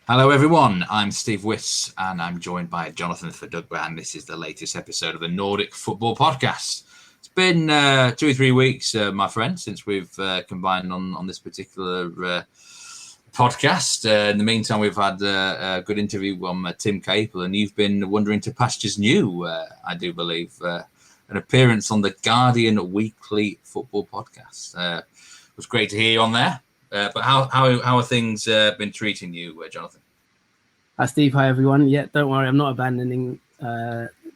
Hello everyone, I'm Steve Wiss and I'm joined by Jonathan Verdugba, and this is the latest episode of the Nordic Football Podcast. It's been 2 or 3 weeks, my friend, since we've combined on this particular podcast. In the meantime, we've had a good interview on Tim Capel, and you've been wandering to pastures new, I do believe, an appearance on the Guardian Weekly Football Podcast. It was great to hear you on there. But how are things been treating you, Jonathan? Hi, Steve. Hi, everyone. Yeah, don't worry. I'm not abandoning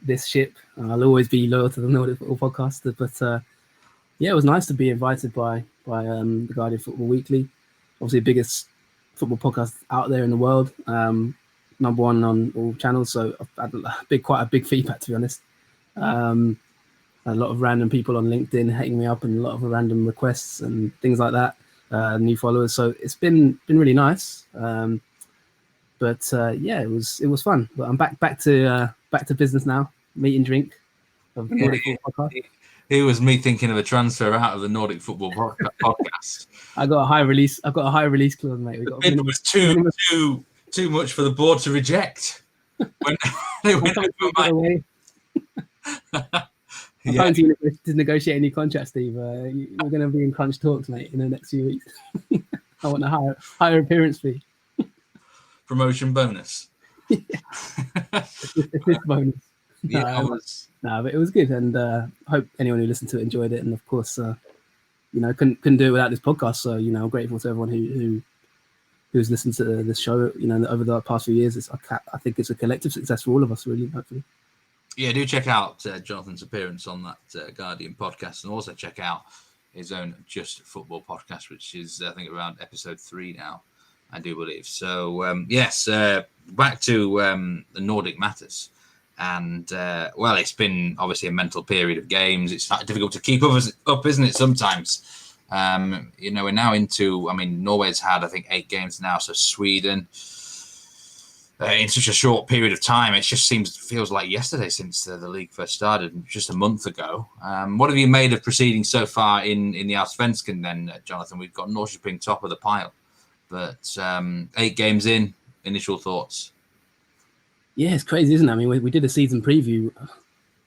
this ship. I'll always be loyal to the Nordic Football Podcast. But yeah, it was nice to be invited by the Guardian Football Weekly. Obviously, the biggest football podcast out there in the world. Number one on all channels. So I've had quite a big feedback, to be honest. A lot of random people on LinkedIn hitting me up and a lot of random requests and things like that. New followers, so it's been really nice. But yeah, it was fun. But I'm back to business now. Meet and drink of the Nordic Football Podcast. It was me thinking of a transfer out of the Nordic Football Podcast. I got a high release clause, mate. It was too much for the board to reject. When they went over I'm trying to negotiate any contract, Steve. We're going to be in crunch talks, mate, in the next few weeks. I want a higher appearance fee. Promotion bonus. It's this bonus. But it was good, and I hope anyone who listened to it enjoyed it. And of course, couldn't do it without this podcast. So I'm grateful to everyone who's listened to this show. Over the past few years, I think it's a collective success for all of us, really. Hopefully. Yeah, do check out Jonathan's appearance on that Guardian podcast, and also check out his own Just Football podcast, which is, I think, around episode 3 now, I do believe. So, yes, back to the Nordic matters. And, well, it's been obviously a mental period of games. It's difficult to keep up, isn't it, sometimes? We're now into, Norway's had, I think, 8 games now, so Sweden... in such a short period of time, it just feels like yesterday since the league first started, just a month ago. What have you made of proceedings so far in the Allsvenskan then, Jonathan? We've got Norrköping top of the pile, but 8 games in, initial thoughts? Yeah, it's crazy, isn't it? We did a season preview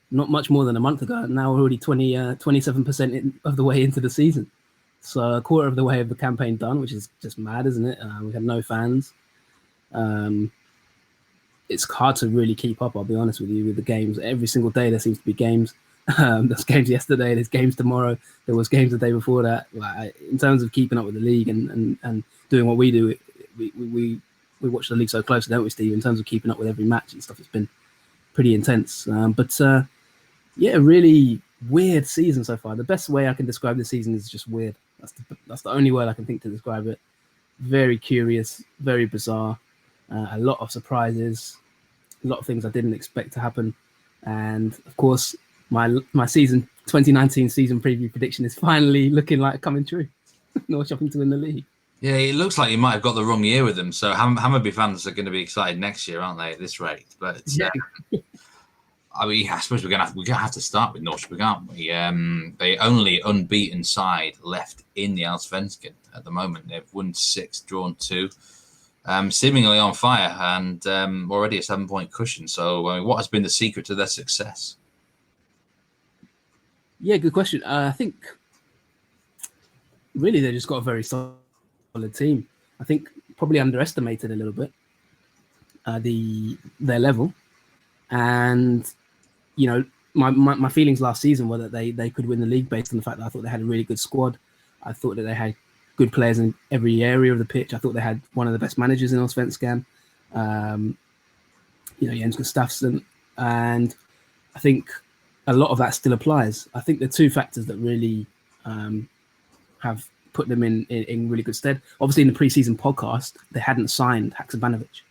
not much more than a month ago, and now we're already 27% of the way into the season. So a quarter of the way of the campaign done, which is just mad, isn't it? We had no fans. It's hard to really keep up, I'll be honest with you, with the games. Every single day there seems to be games. There's games yesterday, there's games tomorrow, there was games the day before that. In terms of keeping up with the league and doing what we do, we watch the league so closely, don't we, Steve? In terms of keeping up with every match and stuff, it's been pretty intense. Yeah, really weird season so far. The best way I can describe the season is just weird. That's the only word I can think to describe it. Very curious, very bizarre. A lot of surprises, a lot of things I didn't expect to happen. And of course, my season 2019 season preview prediction is finally looking like coming true. Norrköping to win the league. Yeah, it looks like you might have got the wrong year with them. So Hammarby fans are going to be excited next year, aren't they, at this rate? But yeah. I suppose we're going to have to start with Norrköping, aren't we? The only unbeaten side left in the Allsvenskan at the moment. They've won 6, drawn 2. Seemingly on fire and already a 7-point cushion. So what has been the secret to their success? Yeah, good question. I think really they just got a very solid team. I think probably underestimated a little bit their level. And, my feelings last season were that they could win the league based on the fact that I thought they had a really good squad. I thought that they had good players in every area of the pitch. I thought they had one of the best managers in Allsvenskan, Jens Gustafsson, and I think a lot of that still applies. I think the 2 factors that really have put them in really good stead. Obviously, in the preseason podcast, they hadn't signed Haksabanovic.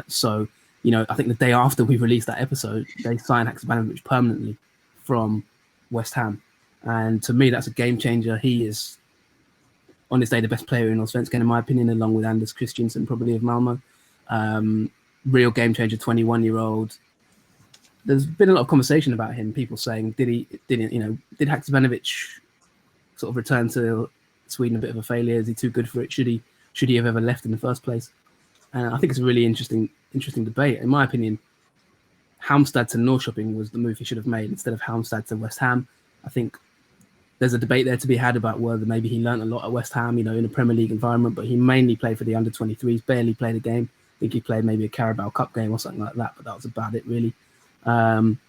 So, I think the day after we released that episode, they signed Haksabanovic permanently from West Ham. And to me, that's a game changer. He is, on this day, the best player in Allsvenskan, in my opinion, along with Anders Christiansen, probably of Malmo. Real game changer, 21-year-old. There's been a lot of conversation about him. People saying, did Haksabanovic sort of return to Sweden a bit of a failure? Is he too good for it? Should he have ever left in the first place? And I think it's a really interesting debate. In my opinion, Halmstad to Norrköping was the move he should have made instead of Halmstad to West Ham. I think there's a debate there to be had about whether maybe he learned a lot at West Ham, in a Premier League environment, but he mainly played for the under-23s, barely played a game. I think he played maybe a Carabao Cup game or something like that, but that was about it, really. In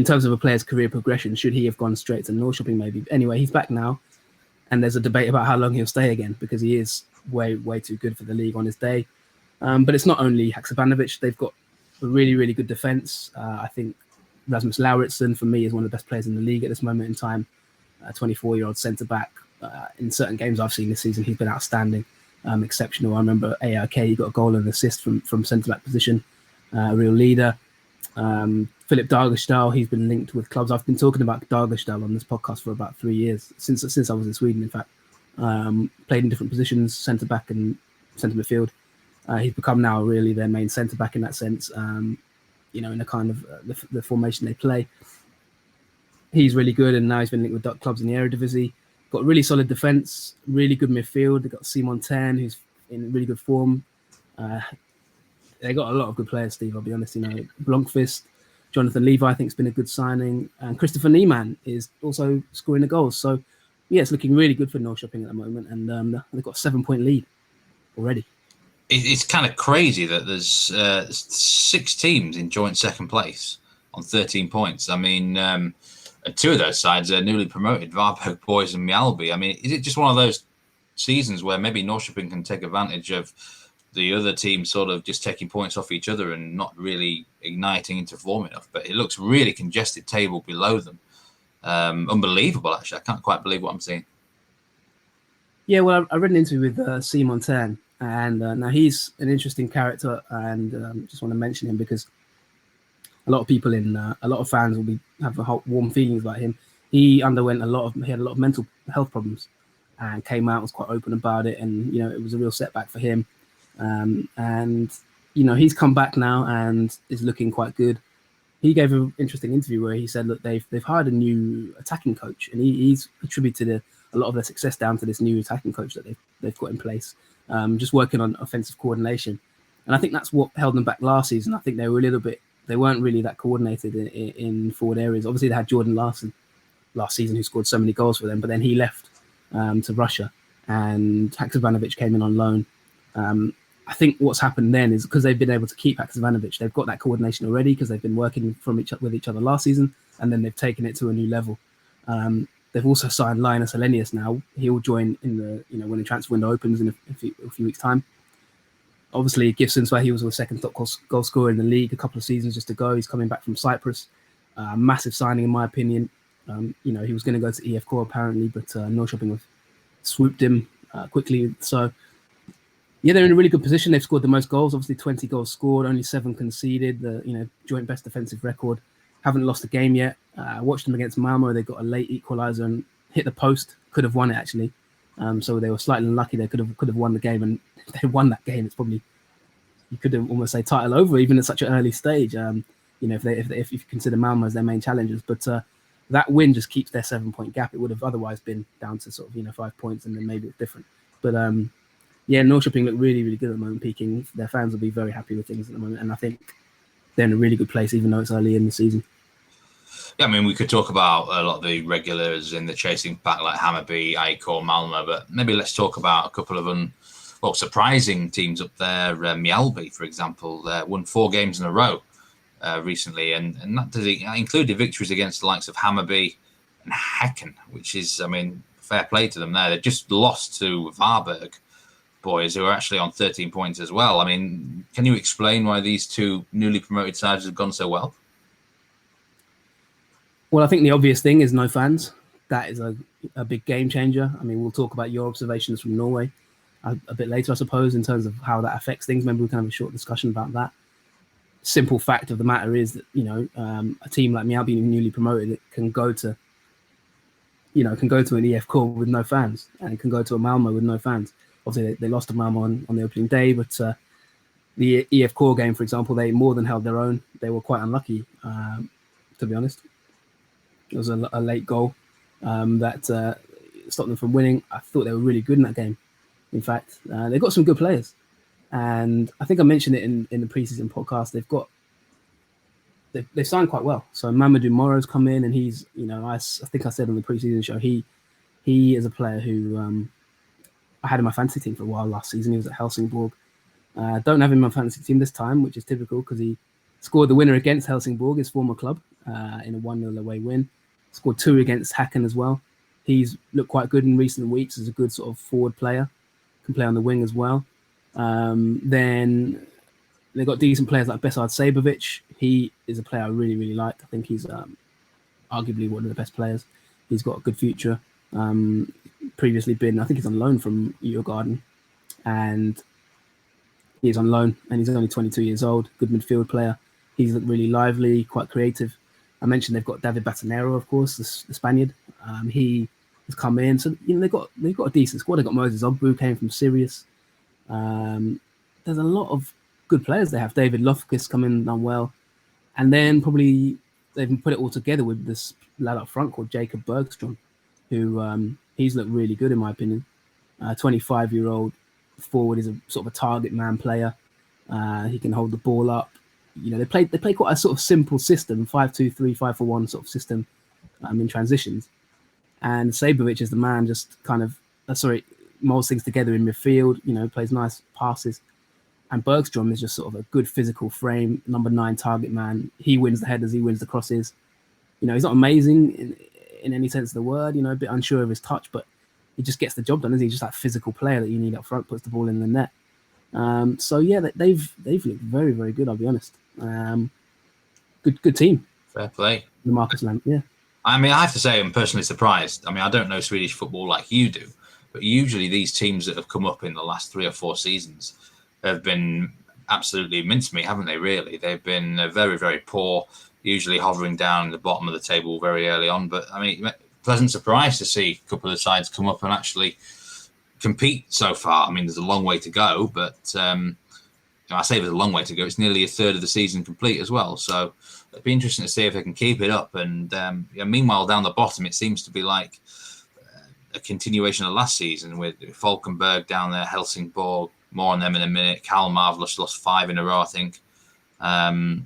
terms of a player's career progression, should he have gone straight to Norrköping maybe? Anyway, he's back now, and there's a debate about how long he'll stay again because he is way, way too good for the league on his day. But it's not only Haksabanovic. They've got a really, really good defence. I think Rasmus Lauritsen, for me, is one of the best players in the league at this moment in time. A 24-year-old centre-back. In certain games I've seen this season, he's been outstanding, exceptional. I remember AIK, he got a goal and assist from centre-back position, a real leader. Philip Dargestal, he's been linked with clubs. I've been talking about Dargestal on this podcast for about 3 years, since I was in Sweden, in fact. Played in different positions, centre-back and centre midfield. He's become now really their main centre-back in that sense, in the kind of the formation they play. He's really good, and now he's been linked with clubs in the Eredivisie. Got really solid defence, really good midfield. They've got Simon 10, who's in really good form. They got a lot of good players, Steve, I'll be honest. Blomqvist, Jonathan Levi, I think, has been a good signing. And Christopher Niemann is also scoring the goals. So, yeah, it's looking really good for Norrköping at the moment. And they've got a 7-point lead already. It's kind of crazy that there's 6 teams in joint second place on 13 points. I mean, 2 of those sides are newly promoted, Varberg Boys and Mjällby. I mean, is it just one of those seasons where maybe Norrköping can take advantage of the other team sort of just taking points off each other and not really igniting into form enough? But it looks really congested table below them. Unbelievable, actually. I can't quite believe what I'm seeing. Yeah, well, I read an interview with Simon 10, and now he's an interesting character, and just want to mention him because a lot of people a lot of fans will have warm feelings about him. He had a lot of mental health problems, and came out, was quite open about it, and it was a real setback for him. And he's come back now and is looking quite good. He gave an interesting interview where he said, look, they've hired a new attacking coach, and he's attributed a lot of their success down to this new attacking coach that they've got in place, just working on offensive coordination. And I think that's what held them back last season. I think they weren't really that coordinated in forward areas. Obviously, they had Jordan Larson last season, who scored so many goals for them, but then he left to Russia, and Haksabanovic came in on loan. I think what's happened then is because they've been able to keep Haksabanovic, they've got that coordination already because they've been working with each other last season, and then they've taken it to a new level. They've also signed Linus Elenius now. He'll join in the when the transfer window opens in a few weeks' time. Obviously, Gibson's where he was the second top goal scorer in the league a couple of seasons just ago. He's coming back from Cyprus. Massive signing, in my opinion. He was going to go to EFK apparently, but Norrköping have swooped him quickly. So, yeah, they're in a really good position. They've scored the most goals, obviously 20 goals scored, only 7 conceded. The joint best defensive record. Haven't lost a game yet. Watched them against Malmo. They got a late equaliser and hit the post. Could have won it actually. So they were slightly unlucky. They could have won the game, and if they won that game, it's probably, you could almost say, title over, even at such an early stage. If you consider Malmo as their main challengers, but that win just keeps their 7-point gap. It would have otherwise been down to sort of 5 points, and then maybe it's different. But Norrköping look really, really good at the moment. Peaking, their fans will be very happy with things at the moment, and I think they're in a really good place, even though it's early in the season. Yeah, I mean, we could talk about a lot of the regulars in the chasing pack like Hammarby, AIK, Malmö, but maybe let's talk about a couple of surprising teams up there. Mjällby, for example, won 4 games in a row recently, and that does include victories against the likes of Hammarby and Häcken, which is, I mean, fair play to them there. They've just lost to Varberg Boys, who are actually on 13 points as well. I mean, can you explain why these 2 newly promoted sides have gone so well? Well, I think the obvious thing is no fans. That is a big game changer. I mean, we'll talk about your observations from Norway a bit later, I suppose, in terms of how that affects things. Maybe we can have a short discussion about that. Simple fact of the matter is that, a team like Mjällby, newly promoted, it can go to an EFK with no fans, and it can go to a Malmö with no fans. Obviously, they lost to Malmö on the opening day, but the EFK game, for example, they more than held their own. They were quite unlucky, to be honest. It was a late goal that stopped them from winning. I thought they were really good in that game. In fact, they've got some good players, and I think I mentioned it in the preseason podcast. They've signed quite well. So Mamadou Moro's come in, and he's, I think I said on the preseason show, he is a player who I had in my fantasy team for a while last season. He was at Helsingborg. Don't have him in my fantasy team this time, which is typical because he scored the winner against Helsingborg, his former club, in a 1-0 away win. Scored 2 against Häcken as well. He's looked quite good in recent weeks as a good sort of forward player. Can play on the wing as well. Then they've got decent players like Besard Sabovic. He is a player I really, really like. I think he's arguably one of the best players. He's got a good future. Previously been, I think he's on loan from Djurgården, and he's on loan, and he's only 22 years old. Good midfield player. He's really lively, quite creative. I mentioned they've got David Batanero, of course, the Spaniard. He has come in, so they've got a decent squad. They've got Moses Ogbu, came from Sirius. There's a lot of good players they have. David Loftus come in, done well, and then probably they've put it all together with this lad up front called Jacob Bergstrom, who he's looked really good in my opinion. 25-year-old forward, is a sort of a target man player. He can hold the ball up. They play quite a sort of simple system, 5-2-3, 5-4-1 sort of system in transitions. And Sabovic is the man, just kind of molds things together in midfield. Plays nice passes. And Bergstrom is just sort of a good physical frame, number 9 target man. He wins the headers, he wins the crosses. He's not amazing in any sense of the word. A bit unsure of his touch, but he just gets the job done. Isn't he? Just that physical player that you need up front, puts the ball in the net. So yeah, they've looked very, very good. I'll be honest. Good team. Fair play. The Marcus Lamb, yeah. I mean, I have to say I'm personally surprised. I mean, I don't know Swedish football like you do, but usually these teams that have come up in the last 3 or 4 seasons have been absolutely mincemeat, haven't they, really? They've been very, very poor, usually hovering down in the bottom of the table very early on. But, I mean, pleasant surprise to see a couple of sides come up and actually compete so far. I mean, there's a long way to go, but I say there's a long way to go. It's nearly a third of the season complete as well. So it'd be interesting to see if they can keep it up. And meanwhile, down the bottom, it seems to be like a continuation of last season with Falkenberg down there, Helsingborg, more on them in a minute. Kalmar have lost 5 in a row, I think. And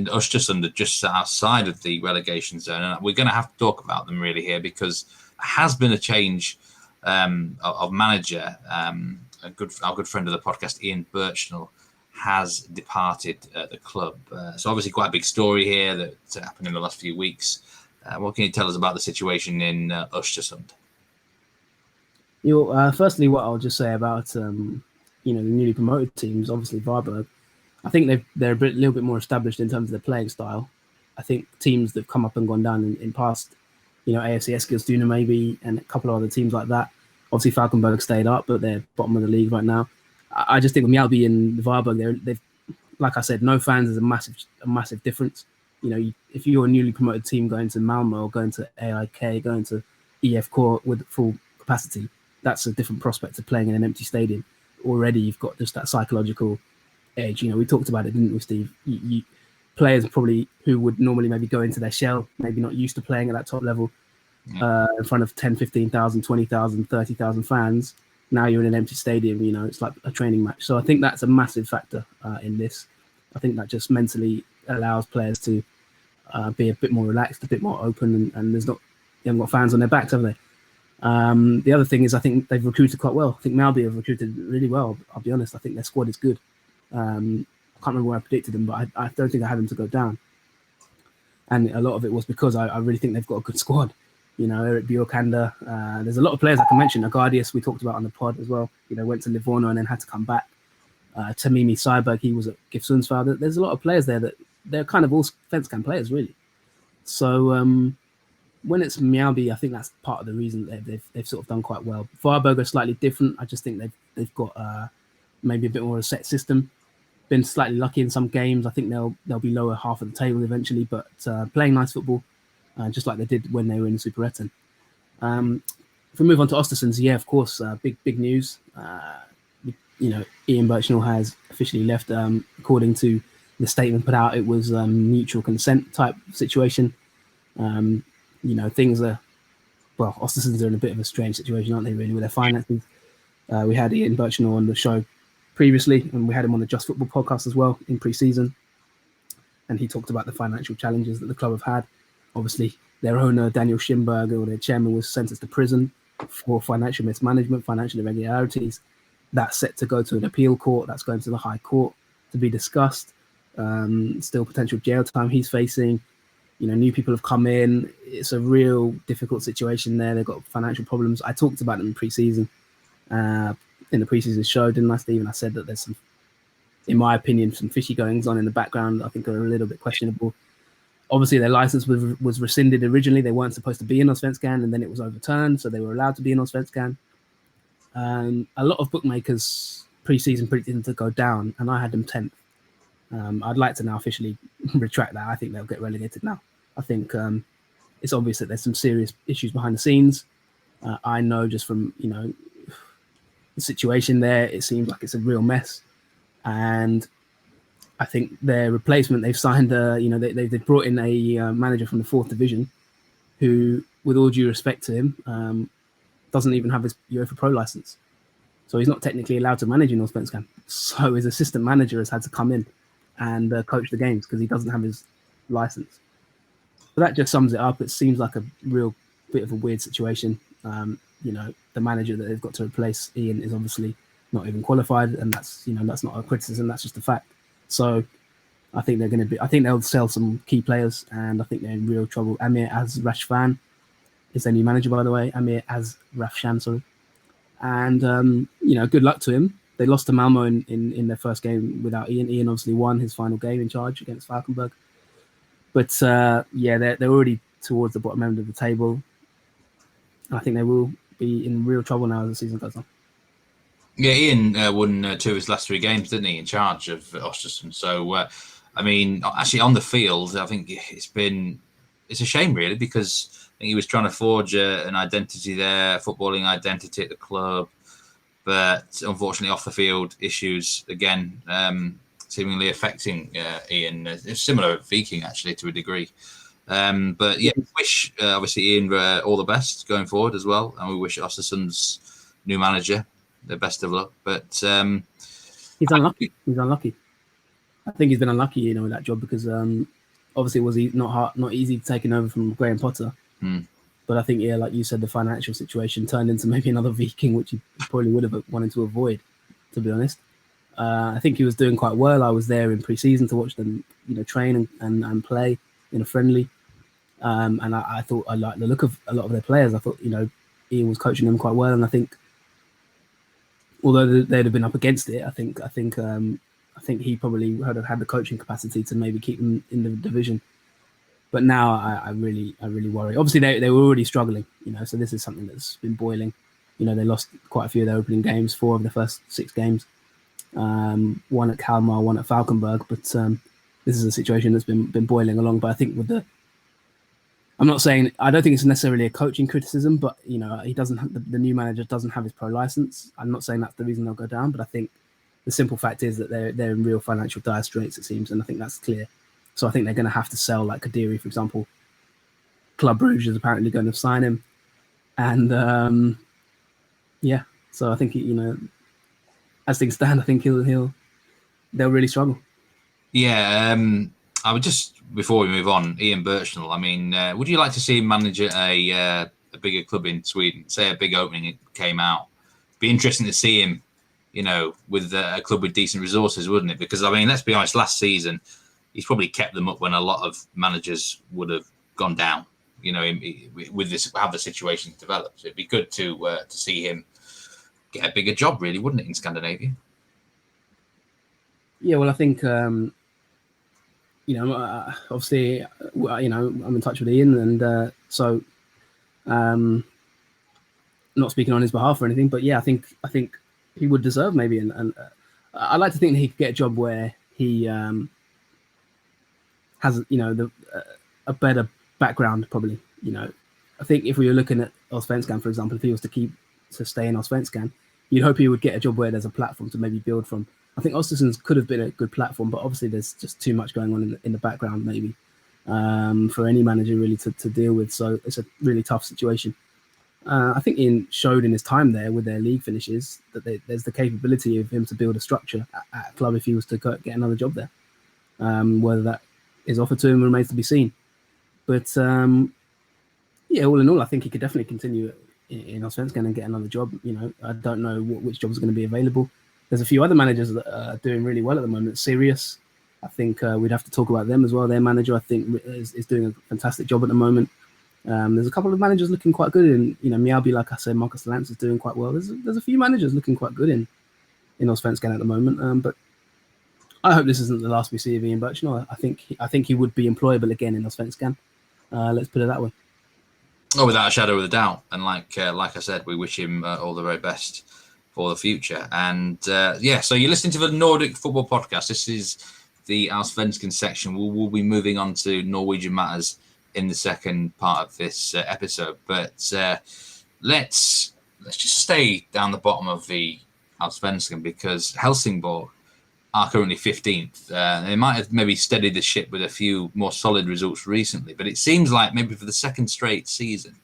Östersund are just outside of the relegation zone. And we're going to have to talk about them really here because there has been a change of manager. Our good friend of the podcast, Ian Birchnell, has departed the club. So obviously quite a big story here that happened in the last few weeks. What can you tell us about the situation in Östersund? Firstly, what I'll just say about the newly promoted teams, obviously Varberg, I think they're a little bit more established in terms of their playing style. I think teams that have come up and gone down in past, AFC Eskilstuna maybe, and a couple of other teams like that. Obviously Falkenberg stayed up, but they're bottom of the league right now. I just think with Mjällby and Varberg, they've, like I said, no fans is a massive difference. If you're a newly promoted team going to Malmo or going to AIK, going to EF Core with full capacity, that's a different prospect to playing in an empty stadium. Already you've got just that psychological edge. We talked about it, didn't we, Steve? Players probably who would normally maybe go into their shell, maybe not used to playing at that top level, in front of 10, 15,000, 20,000, 30,000 fans. Now you're in an empty stadium, it's like a training match. So I think that's a massive factor in this. I think that just mentally allows players to be a bit more relaxed, a bit more open, and they haven't got fans on their backs, have they? The other thing is I think they've recruited quite well. I think Malby have recruited really well, I'll be honest. I think their squad is good. I can't remember where I predicted them, but I don't think I had them to go down. And a lot of it was because I really think they've got a good squad. Erik Bjorkander. There's a lot of players I can mention. Agardius, we talked about on the pod as well. Went to Livorno and then had to come back. Tamimi Seiberg, he was at GIF Sundsvall. There's a lot of players there that they're kind of all Svenskan players, really. So when it's Mjällby, I think that's part of the reason they've sort of done quite well. Varberg are slightly different. I just think they've got maybe a bit more of a set system. Been slightly lucky in some games. I think they'll be lower half of the table eventually, but playing nice football. Just like they did when they were in Superettan. If we move on to Östersund, yeah, of course, big news. Ian Birchnell has officially left. According to the statement put out, it was mutual consent type situation. Things are, Östersund are in a bit of a strange situation, aren't they, really, with their finances. We had Ian Birchnell on the show previously, and we had him on the Just Football podcast as well in pre-season. And he talked about the financial challenges that the club have had. Obviously, their owner, Daniel Schimberger, or their chairman, was sentenced to prison for financial mismanagement, financial irregularities. That's set to go to an appeal court. That's going to the High Court to be discussed. Still potential jail time he's facing. New people have come in. It's a real difficult situation there. They've got financial problems. I talked about them in pre-season, in the pre-season show, didn't I, Stephen? I said that there's some, in my opinion, some fishy goings on in the background. I think are a little bit questionable. Obviously, their license was rescinded originally. They weren't supposed to be in Allsvenskan, and then it was overturned, so they were allowed to be in Allsvenskan. A lot of bookmakers pre-season predicted them to go down, and I had them 10th. I'd like to now officially retract that. I think they'll get relegated now. I think it's obvious that there's some serious issues behind the scenes. I know just from the situation there, it seems like it's a real mess. And I think their replacement, they've signed they've brought in a manager from the 4th division who, with all due respect to him, doesn't even have his UEFA Pro license. So he's not technically allowed to manage in Allsvenskan. So his assistant manager has had to come in and coach the games because he doesn't have his license. So that just sums it up. It seems like a real bit of a weird situation. The manager that they've got to replace, Ian, is obviously not even qualified, and that's not a criticism. That's just a fact. So I think I think they'll sell some key players, and I think they're in real trouble. Amir Azrafshan is their new manager, by the way. Amir Azrafshan, sorry. And good luck to him. They lost to Malmo in their first game without Ian. Ian obviously won his final game in charge against Falkenberg. But they're already towards the bottom end of the table. I think they will be in real trouble now as the season goes on. Yeah, Ian won 2 of his last 3 games, didn't he, in charge of Östersund? So, actually on the field, I think it's a shame, really, because I think he was trying to forge an identity there, footballing identity at the club. But unfortunately, off the field issues, again, seemingly affecting Ian. It's similar at Viking, actually, to a degree. But yeah, we wish, obviously, Ian all the best going forward as well. And we wish Östersund's new manager the best of luck. But he's unlucky. I think he's been unlucky, with that job because obviously it was not easy taking over from Graham Potter. But I think, like you said, the financial situation turned into maybe another Viking, which he probably would have wanted to avoid, to be honest. I think he was doing quite well. I was there in pre-season to watch them, train and play in a friendly. And I thought I liked the look of a lot of their players. I thought, Ian was coaching them quite well. And I think, although they'd have been up against it, I think he probably would have had the coaching capacity to maybe keep them in the division. But now I really worry. Obviously, they were already struggling, so this is something that's been boiling. They lost quite a few of their opening games, 4 of the first 6 games. 1 at Kalmar, 1 at Falkenberg. But this is a situation that's been boiling along. But I think I don't think it's necessarily a coaching criticism, but he doesn't. The new manager doesn't have his pro license. I'm not saying that's the reason they'll go down, but I think the simple fact is that they're in real financial dire straits, it seems, and I think that's clear. So I think they're going to have to sell, like Kadiri, for example. Club Brugge is apparently going to sign him, and so I think as things stand, I think they'll really struggle. Yeah, I would just, before we move on, Ian Birchnell. I mean, would you like to see him manage a bigger club in Sweden? Say a big opening came out. Be interesting to see him, with a club with decent resources, wouldn't it? Because I mean, let's be honest, last season he's probably kept them up when a lot of managers would have gone down. With this, how the situation develops, it'd be good to see him get a bigger job, really, wouldn't it, in Scandinavia? Yeah, well, I think obviously, I'm in touch with Ian, and so not speaking on his behalf or anything, but yeah, I think he would deserve maybe, and I like to think that he could get a job where he has a better background, probably. I think if we were looking at Allsvenskan, for example, if he was to stay in Allsvenskan, you'd hope he would get a job where there's a platform to maybe build from. I think Östersund could have been a good platform, but obviously there's just too much going on in the background, maybe, for any manager really to deal with. So it's a really tough situation. I think Ian showed in his time there with their league finishes that there's the capability of him to build a structure at a club if he was to get another job there. Whether that is offered to him remains to be seen. But yeah, all in all, I think he could definitely continue in Allsvenskan and get another job. You know, I don't know which jobs are going to be available. There's a few other managers that are doing really well at the moment. Sirius, I think we'd have to talk about them as well. Their manager, I think, is doing a fantastic job at the moment. There's a couple of managers looking quite good in, you know, Mjällby, like I said, Marcus Lantz is doing quite well. There's a few managers looking quite good in Allsvenskan at the moment. But I hope this isn't the last we see of Ian Birchnell. I think he would be employable again in Allsvenskan. Let's put it that way. Oh, without a shadow of a doubt. And like I said, we wish him all the very best for the future. And yeah, so you're listening to the Nordic Football Podcast. This is the Allsvenskan section. We'll be moving on to Norwegian matters in the second part of this episode. But let's just stay down the bottom of the Allsvenskan, because Helsingborg are currently 15th. They might have maybe steadied the ship with a few more solid results recently, but it seems like maybe for the second straight season,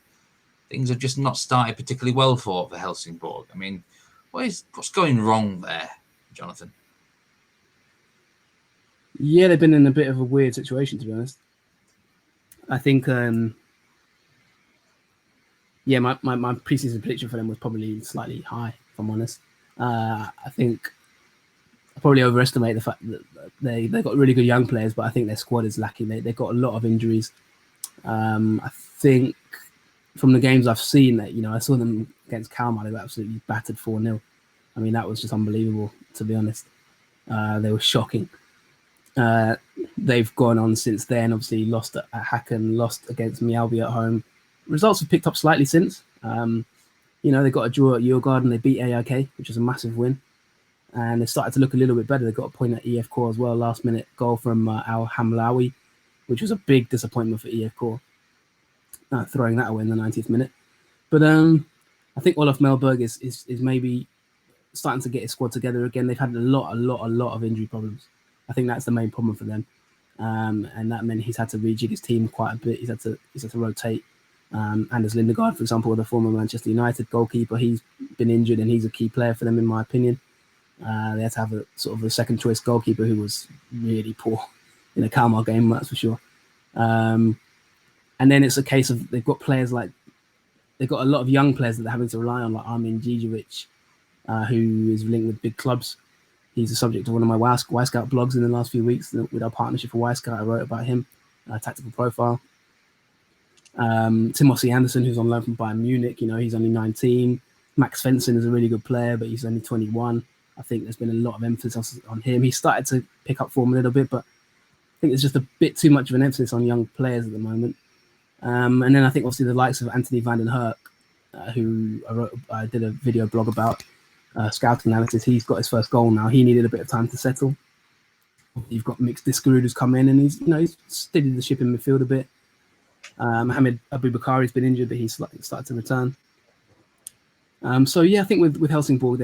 things have just not started particularly well for Helsingborg. I mean, what's going wrong there, Jonathan? Yeah, they've been in a bit of a weird situation, to be honest. I think, yeah, my preseason prediction for them was probably slightly high, if I'm honest. I think I probably overestimate the fact that they got really good young players, but I think their squad is lacking. They've got a lot of injuries. I think from the games I've seen, that, you know, I saw them against Kalmar, they were absolutely battered 4-0. I mean, that was just unbelievable, to be honest. They were shocking. They've gone on since then, obviously lost at Häcken, lost against Mjällby at home. Results have picked up slightly since. You know, they got a draw at Djurgården, they beat AIK, which is a massive win. And they started to look a little bit better. They got a point at EFK as well, last minute goal from Al Hamlawi, which was a big disappointment for EFK, throwing that away in the 90th minute. But I think Olof Mellberg is maybe starting to get his squad together again. They've had a lot of injury problems. I think that's the main problem for them. And that meant he's had to rejig his team quite a bit. He's had to rotate. Anders Lindegaard, for example, the former Manchester United goalkeeper, he's been injured and he's a key player for them, in my opinion. They had to have a sort of a second choice goalkeeper who was really poor in a Kalmar game, that's for sure. And then it's a case of they've got a lot of young players that they're having to rely on, like Armin Djidjevic, who is linked with big clubs. He's the subject of one of my Y Scout blogs in the last few weeks with our partnership for Y Scout. I wrote about him, tactical profile. Timothy Anderson, who's on loan from Bayern Munich, you know, he's only 19. Max Svensson is a really good player, but he's only 21. I think there's been a lot of emphasis on him. He started to pick up form a little bit, but I think there's just a bit too much of an emphasis on young players at the moment. And then I think obviously the likes of Anthony van den Herk, who I did a video blog about, scouting analysis. He's got his first goal now. He needed a bit of time to settle. You've got Mix Diskerud who's come in and he's steadied the ship in midfield a bit. Mohamed Abubakari's been injured, but he's started to return. So yeah, I think with Helsingborg,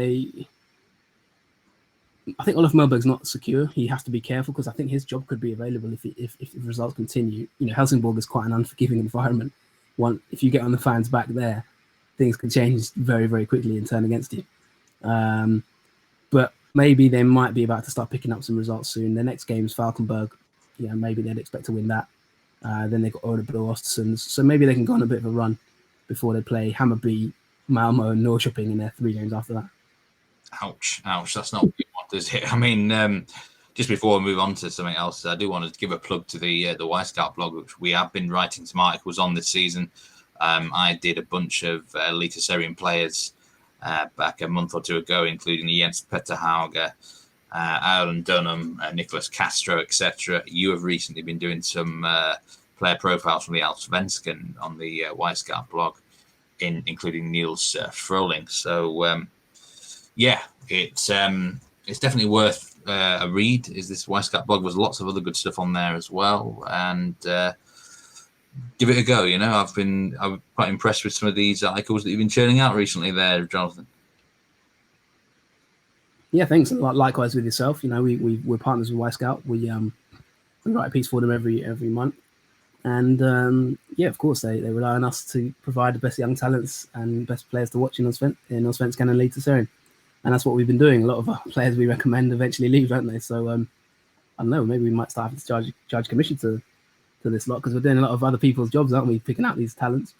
I think Olof Mellberg's not secure. He has to be careful because I think his job could be available if the results continue. You know, Helsingborg is quite an unforgiving environment. If you get on the fans back there, things can change very, very quickly and turn against you. But maybe they might be about to start picking up some results soon. Their next game is Falkenberg. You know, maybe they'd expect to win that. Then they've got Örebro Östersund. So maybe they can go on a bit of a run before they play Hammarby, Malmo and Norrköping in their 3 games after that. Ouch. That's not what we want, is it? I mean, just before we move on to something else, I do want to give a plug to the Y Scout blog, which we have been writing some articles on this season. I did a bunch of Elite Serien players back a month or two ago, including Jens Petter Hauge, Alan Dunham, Nicholas Castro, etc. You have recently been doing some player profiles from the Allsvenskan on the Y Scout blog, including Niels Froling. So yeah, it's definitely worth a read. Is this Y Scout blog? There's lots of other good stuff on there as well, and give it a go. You know, I'm quite impressed with some of these articles that you've been churning out recently there, Jonathan. Yeah, thanks. Likewise with yourself. You know, we're partners with Y Scout. We write a piece for them every month. And yeah, of course, they rely on us to provide the best young talents and best players to watch in Allsvenskan and Eliteserien. And that's what we've been doing. A lot of our players we recommend eventually leave, don't they? So I don't know, maybe we might start having to charge commission to this lot, because we're doing a lot of other people's jobs, aren't we, picking out these talents.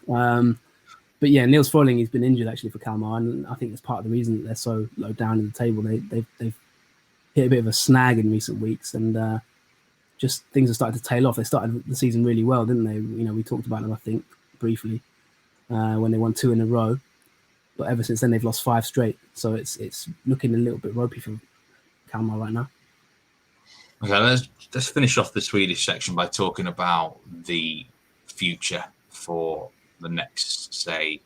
But yeah, Niels Froling has been injured actually for Kalmar, and I think that's part of the reason that they're so low down in the table. They've hit a bit of a snag in recent weeks, and just things are starting to tail off. They started the season really well, didn't they? We talked about them, I think, briefly when they won 2 in a row. But ever since then, they've lost 5 straight. So it's looking a little bit ropey for Kalmar right now. Okay, let's finish off the Swedish section by talking about the future for the next, say,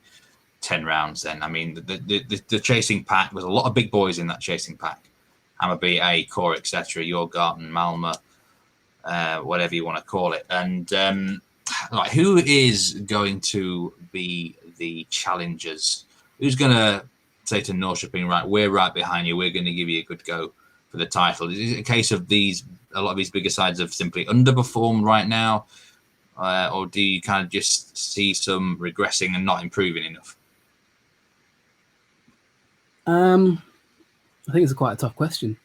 10 rounds. Then, I mean, the chasing pack. There's a lot of big boys in that chasing pack. Hammarby, AIK, etc. Djurgården, Malmö, whatever you want to call it. And who is going to be the challengers? Who's going to say to Norrköping, right, we're right behind you. We're going to give you a good go for the title? Is it a case of a lot of these bigger sides have simply underperformed right now? Or do you kind of just see some regressing and not improving enough? I think it's quite a tough question.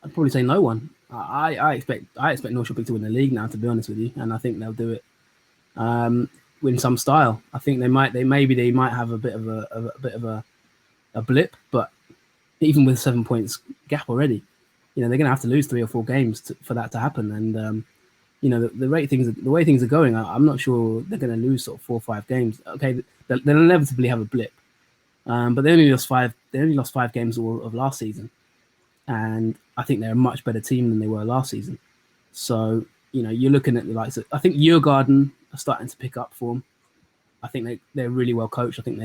I'd probably say no one. I expect Norrköping to win the league now, to be honest with you, and I think they'll do it in some style. I think they might have a bit of a blip, but even with 7 points gap already, they're going to have to lose 3 or 4 games for that to happen. And the way things are going, I'm not sure they're going to lose sort of 4 or 5 games. Okay, they'll inevitably have a blip, but they only lost 5. They only lost 5 games all of last season, and I think they're a much better team than they were last season. So you're looking at the likes of, I think Djurgården are starting to pick up form. I think they're really well coached. I think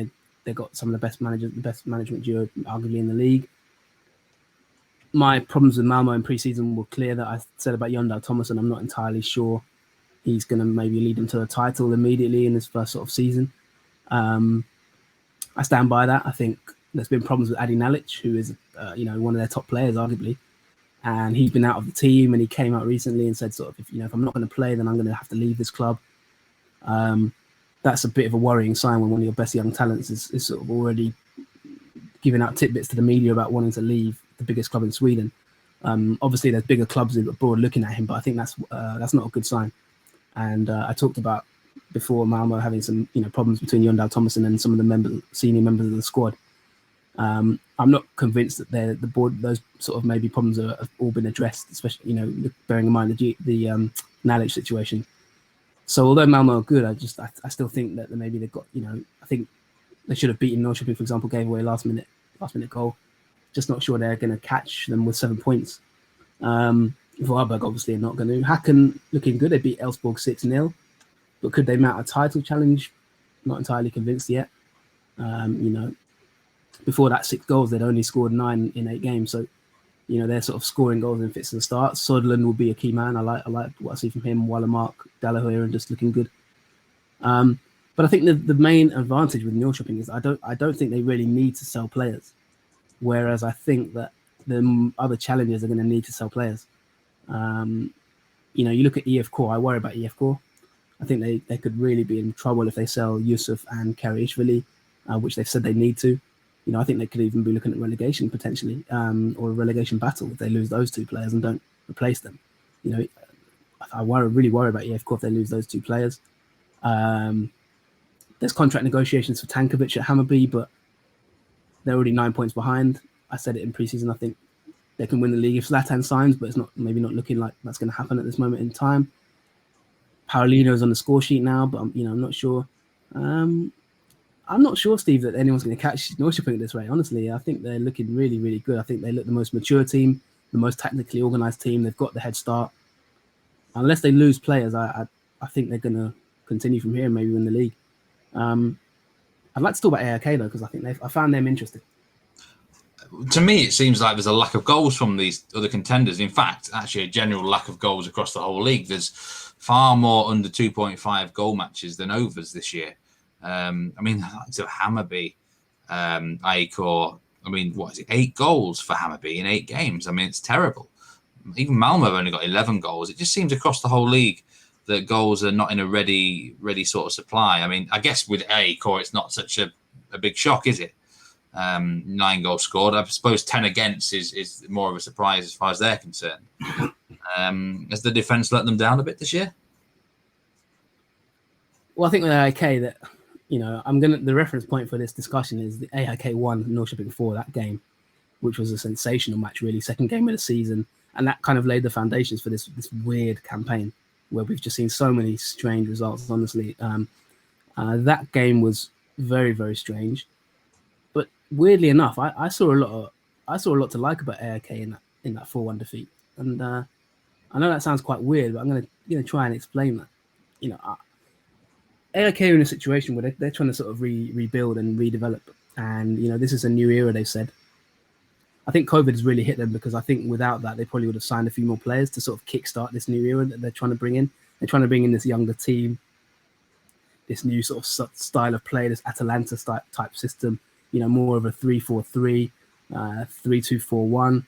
they got some of the best management duo arguably in the league. My problems with Malmo in pre-season were clear, that I said about Jon Thomas, and I'm not entirely sure he's going to maybe lead them to a title immediately in his first sort of season. I stand by that. I think there's been problems with Adi Nalic, who is one of their top players arguably, and he's been out of the team, and he came out recently and said sort of, if I'm not going to play, then I'm going to have to leave this club. That's a bit of a worrying sign when one of your best young talents is sort of already giving out tidbits to the media about wanting to leave the biggest club in Sweden. Obviously, there's bigger clubs abroad looking at him, but I think that's not a good sign. And I talked about before Malmo having some problems between Jon Thomason and some of the senior members of the squad. I'm not convinced that the board, those sort of maybe problems have all been addressed, especially bearing in mind the Nalic situation. So although Malmo are good, I still think that maybe they've got I think they should have beaten Norrköping, for example, gave away a last minute goal. Just not sure they're going to catch them with 7 points. Varberg obviously are not going to. Häcken looking good. They beat Elfsborg 6-0, but could they mount a title challenge? Not entirely convinced yet. Before that 6 goals, they'd only scored 9 in 8 games. So, they're sort of scoring goals in fits and starts. Söderlund will be a key man. I like what I see from him. Wallermark, Dallahoyer, and just looking good. But I think the main advantage with Norrköping is I don't think they really need to sell players, whereas I think that the other challengers are going to need to sell players. You look at EFK. I worry about EFK. I think they could really be in trouble if they sell Yusuf and Karaishvili, which they've said they need to. I think they could even be looking at relegation potentially, or a relegation battle if they lose those 2 players and don't replace them. I really worry about EFK if they lose those 2 players. There's contract negotiations for Tankovic at Hammarby, but they're already 9 points behind. I said it in preseason. I think they can win the league if Zlatan signs, but it's maybe not looking like that's going to happen at this moment in time. Paulino's on the score sheet now, but I'm not sure. I'm not sure, Steve, that anyone's going to catch Norrköping at this rate. Honestly, I think they're looking really, really good. I think they look the most mature team, the most technically organised team. They've got the head start. Unless they lose players, I think they're going to continue from here and maybe win the league. I'd like to talk about AIK though, because I think I found them interesting. To me, it seems like there's a lack of goals from these other contenders. In fact, actually, a general lack of goals across the whole league. There's far more under 2.5 goal matches than overs this year. So Hammarby, AIK, 8 goals for Hammarby in 8 games. It's terrible. Even Malmo have only got 11 goals. It just seems across the whole league, that goals are not in a ready sort of supply. I mean, I guess with Core, it's not such a big shock, is it? 9 goals scored. I suppose 10 against is more of a surprise as far as they're concerned. Has the defence let them down a bit this year? Well, I think with AIK that, the reference point for this discussion is the AIK won Norrköping 4, that game, which was a sensational match, really, second game of the season. And that kind of laid the foundations for this weird campaign where we've just seen so many strange results, honestly. That game was very, very strange. But weirdly enough, I saw a lot to like about AIK in that 4-1 defeat. And I know that sounds quite weird, but I'm going to try and explain that. AIK are in a situation where they're trying to sort of rebuild and redevelop. And, this is a new era, they've said. I think COVID has really hit them because I think without that, they probably would have signed a few more players to sort of kickstart this new era that they're trying to bring in. They're trying to bring in this younger team, this new sort of style of play, this Atalanta type system, more of a 3-4-3, 3-2-4-1.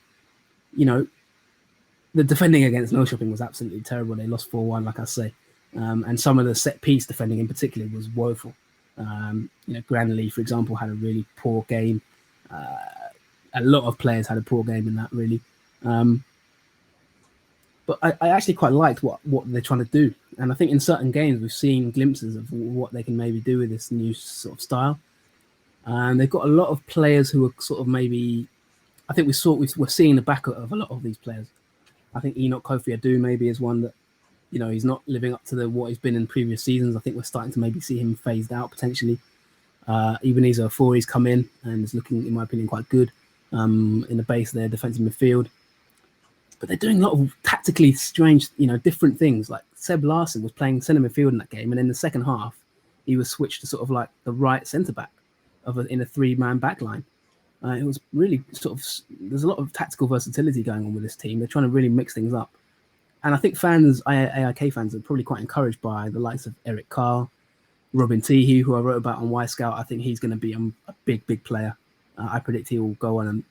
The defending against Norrköping was absolutely terrible. They lost 4-1, like I say. And some of the set-piece defending in particular was woeful. Granley, for example, had a really poor game. A lot of players had a poor game in that, really. But I actually quite liked what they're trying to do. And I think in certain games, we've seen glimpses of what they can maybe do with this new sort of style. And they've got a lot of players who are sort of maybe... I think we're seeing the back of a lot of these players. I think Enoch Kofi Adu maybe is one that, he's not living up to what he's been in previous seasons. I think we're starting to maybe see him phased out potentially. Ebenezer Ofori's come in and is looking, in my opinion, quite good in the base of their defensive midfield. But they're doing a lot of tactically strange, different things. Like Seb Larsson was playing centre midfield in that game, and in the second half, he was switched to sort of like the right centre back in a 3-man back line. It was really sort of, there's a lot of tactical versatility going on with this team. They're trying to really mix things up. And I think AIK fans are probably quite encouraged by the likes of Eric Carr, Robin Teehee, who I wrote about on Y Scout. I think he's going to be a big, big player. I predict he will go on and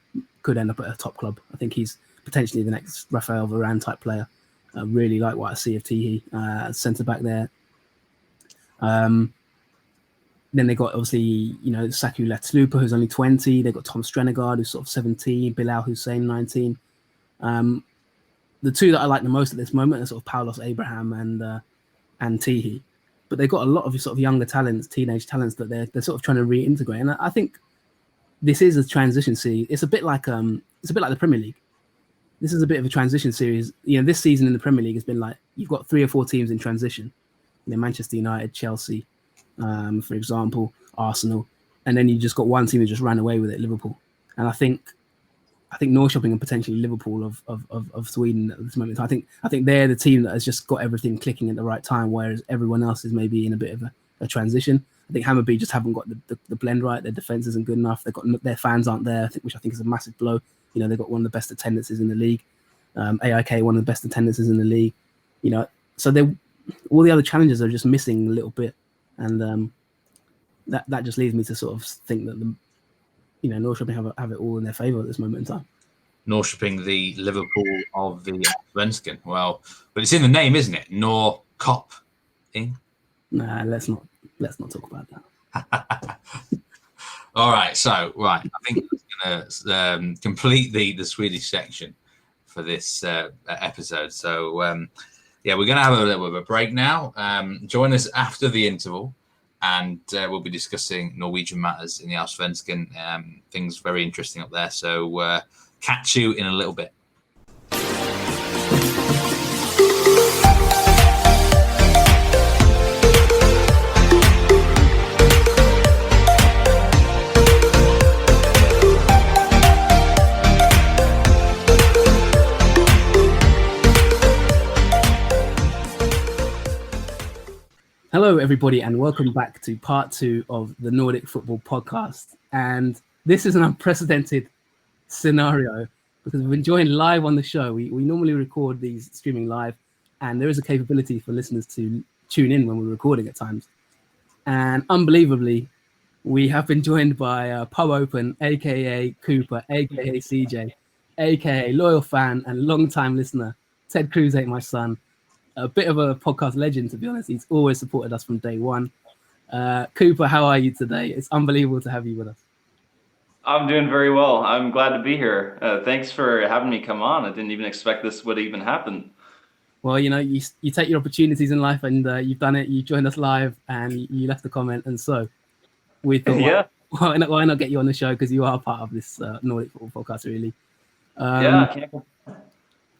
could end up at a top club. I think he's potentially the next Rafael Varane type player. I really like what I see of Teehee, centre back there. Then they got obviously, Saku Latslupa, who's only 20. They got Tom Strenegard, who's sort of 17. Bilal Hussein, 19. The two that I like the most at this moment are sort of Paulos Abraham and Teehee. But they've got a lot of sort of younger talents, teenage talents that they're sort of trying to reintegrate. And I think this is a transition series. It's a bit like the Premier League. This is a bit of a transition series. This season in the Premier League has been like you've got 3 or 4 teams in transition. Manchester United, Chelsea, for example, Arsenal, and then you just got one team who just ran away with it, Liverpool. And I think Norrköping and potentially Liverpool of Sweden at this moment. I think they're the team that has just got everything clicking at the right time, whereas everyone else is maybe in a bit of a transition. I think Hammarby just haven't got the blend right. Their defense isn't good enough. Their fans aren't there, which I think is a massive blow. They've got one of the best attendances in the league. AIK, one of the best attendances in the league. So all the other challenges are just missing a little bit, and that just leads me to sort of think that Norrköping have it all in their favour at this moment in time. Norrköping, the Liverpool of the Svensken. Well, but it's in the name, isn't it? Norrköping. Nah, let's not talk about that. All right, so I think we're going to complete the Swedish section for this episode. So we're going to have a little bit of a break now. Join us after the interval, and we'll be discussing Norwegian matters in the Allsvenskan. Things very interesting up there. So catch you in a little bit. Hello, everybody, and welcome back to part 2 of the Nordic Football Podcast. And this is an unprecedented scenario because we've been joined live on the show. We normally record these streaming live, and there is a capability for listeners to tune in when we're recording at times. And unbelievably, we have been joined by Pub Open, aka Cooper, aka CJ, aka loyal fan and long-time listener, TedCruzAteMySon. a bit of a podcast legend, to be honest. He's always supported us from day one. Cooper, how are you today? It's unbelievable to have you with us. I'm doing very well. I'm glad to be here. Thanks for having me come on. I didn't even expect this would even happen. Well, you take your opportunities in life, and you've done it. You joined us live, and you left a comment, and so we thought, Yeah. why not get you on the show, because you are part of this Nordic football podcast, really. Yeah.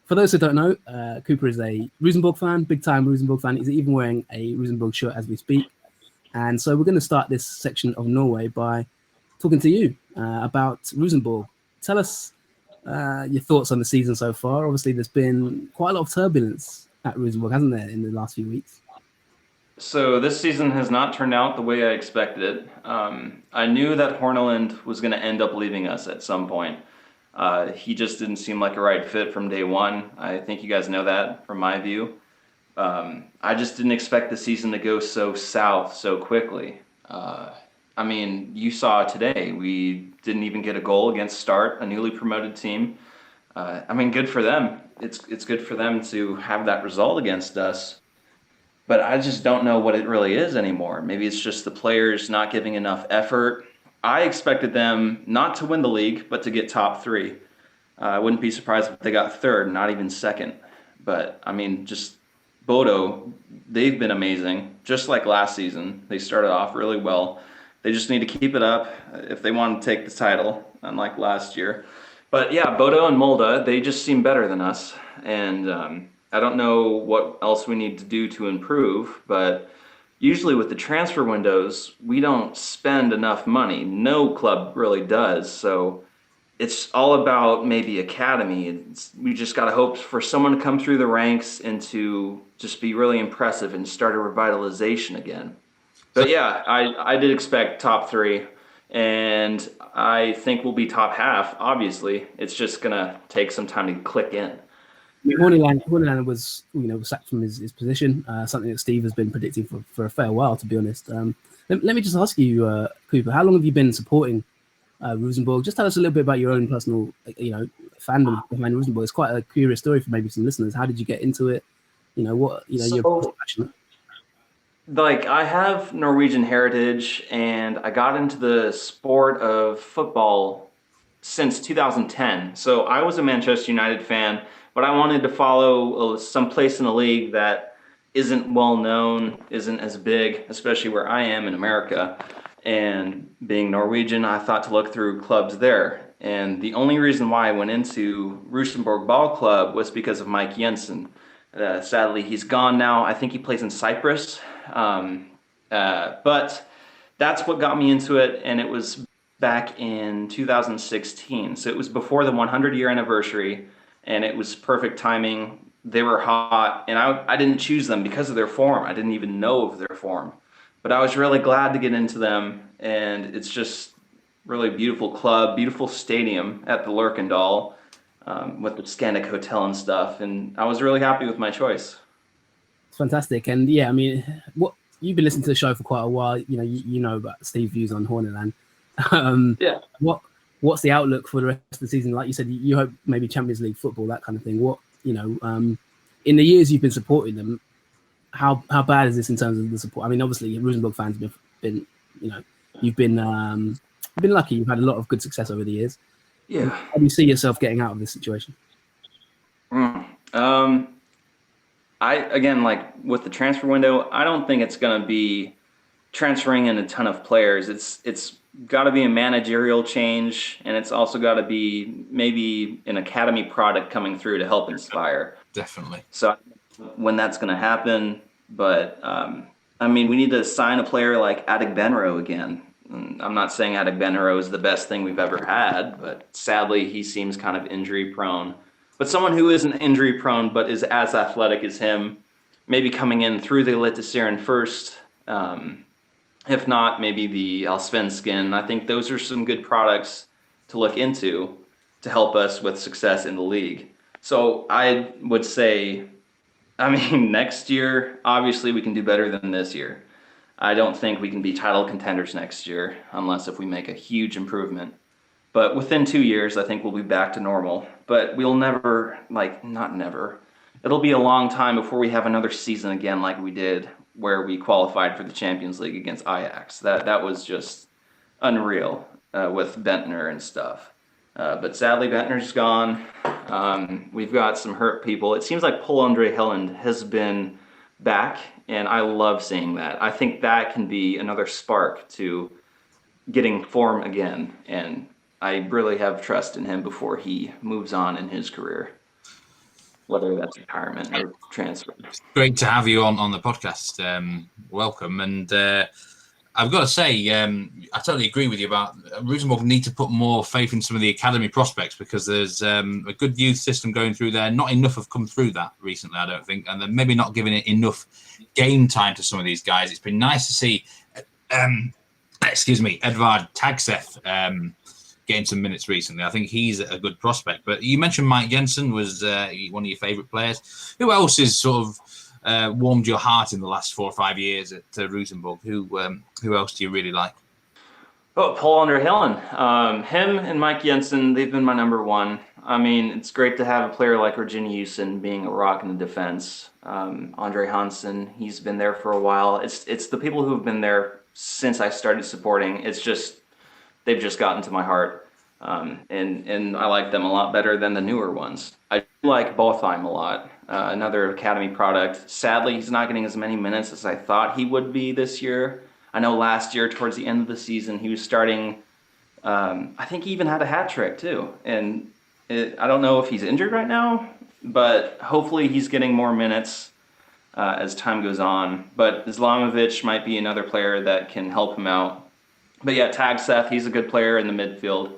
For those who don't know, Cooper is a Rosenborg fan, big time Rosenborg fan. He's even wearing a Rosenborg shirt as we speak. And so we're going to start this section of Norway by talking to you about Rosenborg. Tell us your thoughts on the season so far. Obviously, there's been quite a lot of turbulence at Rosenborg, hasn't there, in the last few weeks? So this season has not turned out the way I expected it. I knew that Horneland was going to end up leaving us at some point. He just didn't seem like a right fit from day one. I think you guys know that from my view. I just didn't expect the season to go so south so quickly. I mean, you saw today, we didn't even get a goal against Start, a newly promoted team. I mean, good for them. It's good for them to have that result against us. But I just don't know what it really is anymore. Maybe it's just the players not giving enough effort. I expected them not to win the league, but to get top three. I wouldn't be surprised if they got third, not even second. But, I mean, just Bodo, they've been amazing. Just like last season, they started off really well. They just need to keep it up if they want to take the title, unlike last year. But, yeah, Bodo and Molde, they just seem better than us. And I don't know what else we need to do to improve, but usually with the transfer windows, we don't spend enough money. No club really does. So it's all about maybe academy. We just got to hope for someone to come through the ranks and to just be really impressive and start a revitalization again. But yeah, I did expect top three, and I think we'll be top half, obviously. It's just going to take some time to click in. Horneland was, sacked from his position, something that Steve has been predicting for a fair while, to be honest. Let me just ask you, Cooper, how long have you been supporting Rosenborg? Just tell us a little bit about your own personal, fandom behind Rosenborg. It's quite a curious story for maybe some listeners. How did you get into it? You're passionate. Like, I have Norwegian heritage, and I got into the sport of football since 2010. So I was a Manchester United fan, but I wanted to follow some place in the league that isn't well known, isn't as big, especially where I am in America. And being Norwegian, I thought to look through clubs there. And the only reason why I went into Rosenborg Ball Club was because of Mike Jensen. Sadly, he's gone now. I think he plays in Cyprus. But that's what got me into it, and it was back in 2016. So it was before the 100-year anniversary, and it was perfect timing. They were hot, and I didn't choose them because of their form. I didn't even know of their form. But I was really glad to get into them, and it's just really beautiful club, beautiful stadium at the Lerkendal with the Scandic Hotel and stuff, and I was really happy with my choice. It's fantastic. And yeah, I mean, what you've been listening to the show for quite a while. You know about Steve's views on Horneland. Yeah. What's the outlook for the rest of the season? Like you said, you hope maybe Champions League football, that kind of thing. In the years you've been supporting them, how bad is this in terms of the support? I mean, obviously, Rosenborg fans have been you've been lucky. You've had a lot of good success over the years. Yeah. How do you see yourself getting out of this situation? Again, like with the transfer window, I don't think it's going to be transferring in a ton of players. It's got to be a managerial change, and it's also got to be maybe an academy product coming through to help inspire. Definitely. So when that's going to happen, but I mean, we need to sign a player like Adegbenro again. I'm not saying Adegbenro is the best thing we've ever had, but sadly he seems kind of injury prone. But someone who isn't injury prone but is as athletic as him, maybe coming in through the Eliteserien first, if not maybe the Allsvenskan. I think those are some good products to look into to help us with success in the league. So I would say, I mean, next year, obviously we can do better than this year. I don't think we can be title contenders next year unless if we make a huge improvement. But within 2 years, I think we'll be back to normal. But we'll never, not never. it'll be a long time before we have another season again like we did where we qualified for the Champions League against Ajax. That was just unreal with Bentner and stuff. But sadly, Bentner's gone. We've got some hurt people. It seems like Paul-Andre Helland has been back, and I love seeing that. I think that can be another spark to getting form again, and I really have trust in him before he moves on in his career, whether that's retirement or transfer. Great to have you on the podcast. Welcome. And I've got to say, I totally agree with you about Rosenborg need to put more faith in some of the academy prospects, because there's a good youth system going through there. Not enough have come through that recently, I don't think, and they're maybe not giving it enough game time to some of these guys. It's been nice to see, Edvard Tagseth getting some minutes recently. I think he's a good prospect. But you mentioned Mike Jensen was one of your favourite players. Who else is sort of warmed your heart in the last 4 or 5 years at Rosenborg? Who else do you really like? Oh, Paul-Andre Helland. Him and Mike Jensen, they've been my number one. I mean, it's great to have a player like Regina Houston being a rock in the defense. Andre Hansen, he's been there for a while. It's the people who have been there since I started supporting. It's just, they've just gotten to my heart. And I like them a lot better than the newer ones. I do like Botheim a lot. Another academy product. Sadly, he's not getting as many minutes as I thought he would be this year. I know last year, towards the end of the season, he was starting. I think he even had a hat trick too. And I don't know if he's injured right now, but hopefully he's getting more minutes as time goes on. But Islamovic might be another player that can help him out. But yeah, Tagseth, he's a good player in the midfield.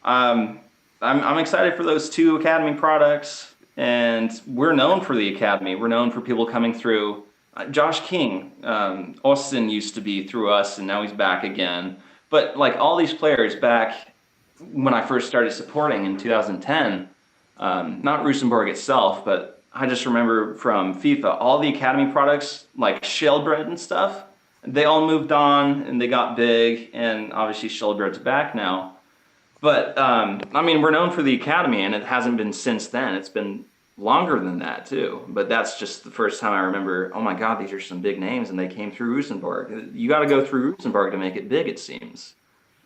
I'm excited for those 2 academy products, and we're known for the academy. We're known for people coming through. Josh King, Austin used to be through us, and now he's back again. But like all these players back when I first started supporting in 2010, not Rosenborg itself, but I just remember from FIFA, all the academy products like Shellbread and stuff, they all moved on and they got big, and obviously Shellbread's back now. But, I mean, we're known for the academy, and it hasn't been since then. It's been longer than that, too. But that's just the first time I remember, oh, my God, these are some big names, and they came through Rosenborg. You got to go through Rosenborg to make it big, it seems.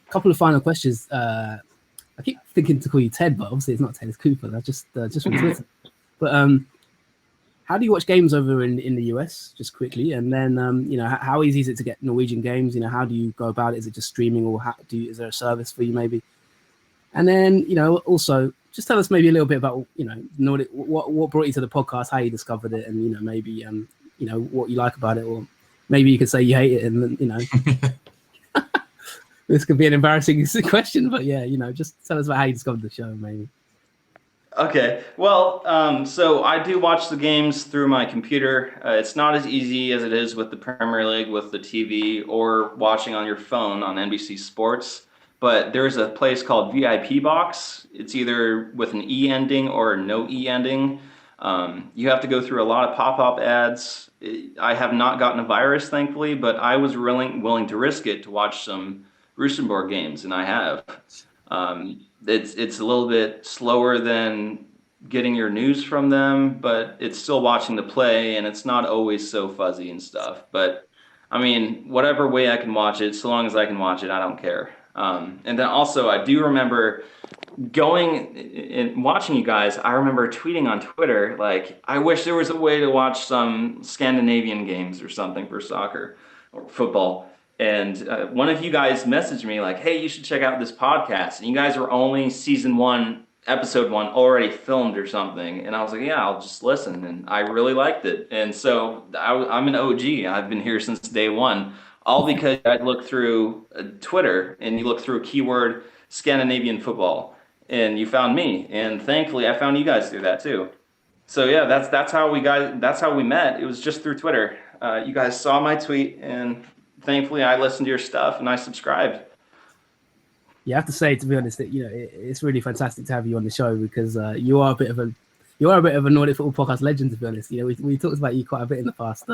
A couple of final questions. I keep thinking to call you Ted, but obviously it's not Ted, it's Cooper. That's just from Twitter. But how do you watch games over in the US, just quickly? And then, how easy is it to get Norwegian games? How do you go about it? Is it just streaming, or is there a service for you maybe? And then, also just tell us maybe a little bit about, Nordic, what brought you to the podcast, how you discovered it, and, maybe, what you like about it, or maybe you could say you hate it, and, this could be an embarrassing question, but yeah, just tell us about how you discovered the show, maybe. Okay, well, so I do watch the games through my computer. It's not as easy as it is with the Premier League, with the TV, or watching on your phone on NBC Sports. But there's a place called VIP Box. It's either with an E ending or no E ending. You have to go through a lot of pop-up ads. I have not gotten a virus, thankfully, but I was willing to risk it to watch some Rosenborg games, and I have. It's a little bit slower than getting your news from them, but it's still watching the play, and it's not always so fuzzy and stuff. But, I mean, whatever way I can watch it, so long as I can watch it, I don't care. And then also, I do remember going and watching you guys. I remember tweeting on Twitter, like, I wish there was a way to watch some Scandinavian games or something for soccer or football. And one of you guys messaged me like, hey, you should check out this podcast. And you guys were only season 1, episode 1 already filmed or something. And I was like, yeah, I'll just listen. And I really liked it. And so I'm an OG. I've been here since day 1. All because I look through Twitter, and you look through a keyword Scandinavian football, and you found me, and thankfully I found you guys through that too. So yeah, that's how we met. It was just through Twitter. You guys saw my tweet, and thankfully I listened to your stuff and I subscribed. You have to say, to be honest, that it's really fantastic to have you on the show, because you are a bit of a Nordic football podcast legend, to be honest. We talked about you quite a bit in the past.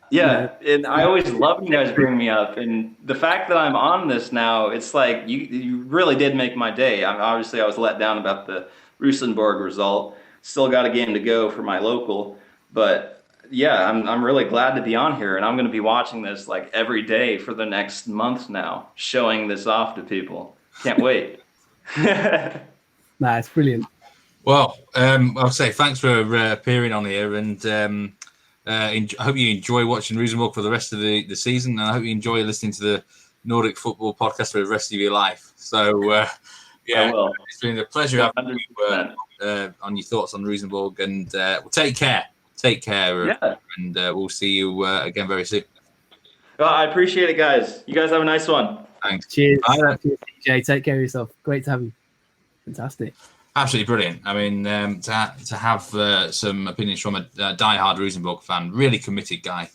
Yeah, and I always love you guys bring me up, and the fact that I'm on this now, it's like you really did make my day. I was let down about the Rosenborg result, Still got a game to go for my local, but yeah, I'm really glad to be on here, and I'm going to be watching this like every day for the next month now, showing this off to people. Can't wait. Nah, it's brilliant. Well, I'll say thanks for appearing on here, and I hope you enjoy watching Rosenborg for the rest of the season, and I hope you enjoy listening to the Nordic Football Podcast for the rest of your life. So, it's been a pleasure having you on your thoughts on Rosenborg, and take care. Take care, and we'll see you again very soon. Well, I appreciate it, guys. You guys have a nice one. Thanks. Cheers. Cheers, DJ. Take care of yourself. Great to have you. Fantastic. Absolutely brilliant. I mean, to have some opinions from a diehard Rosenborg fan, really committed guy.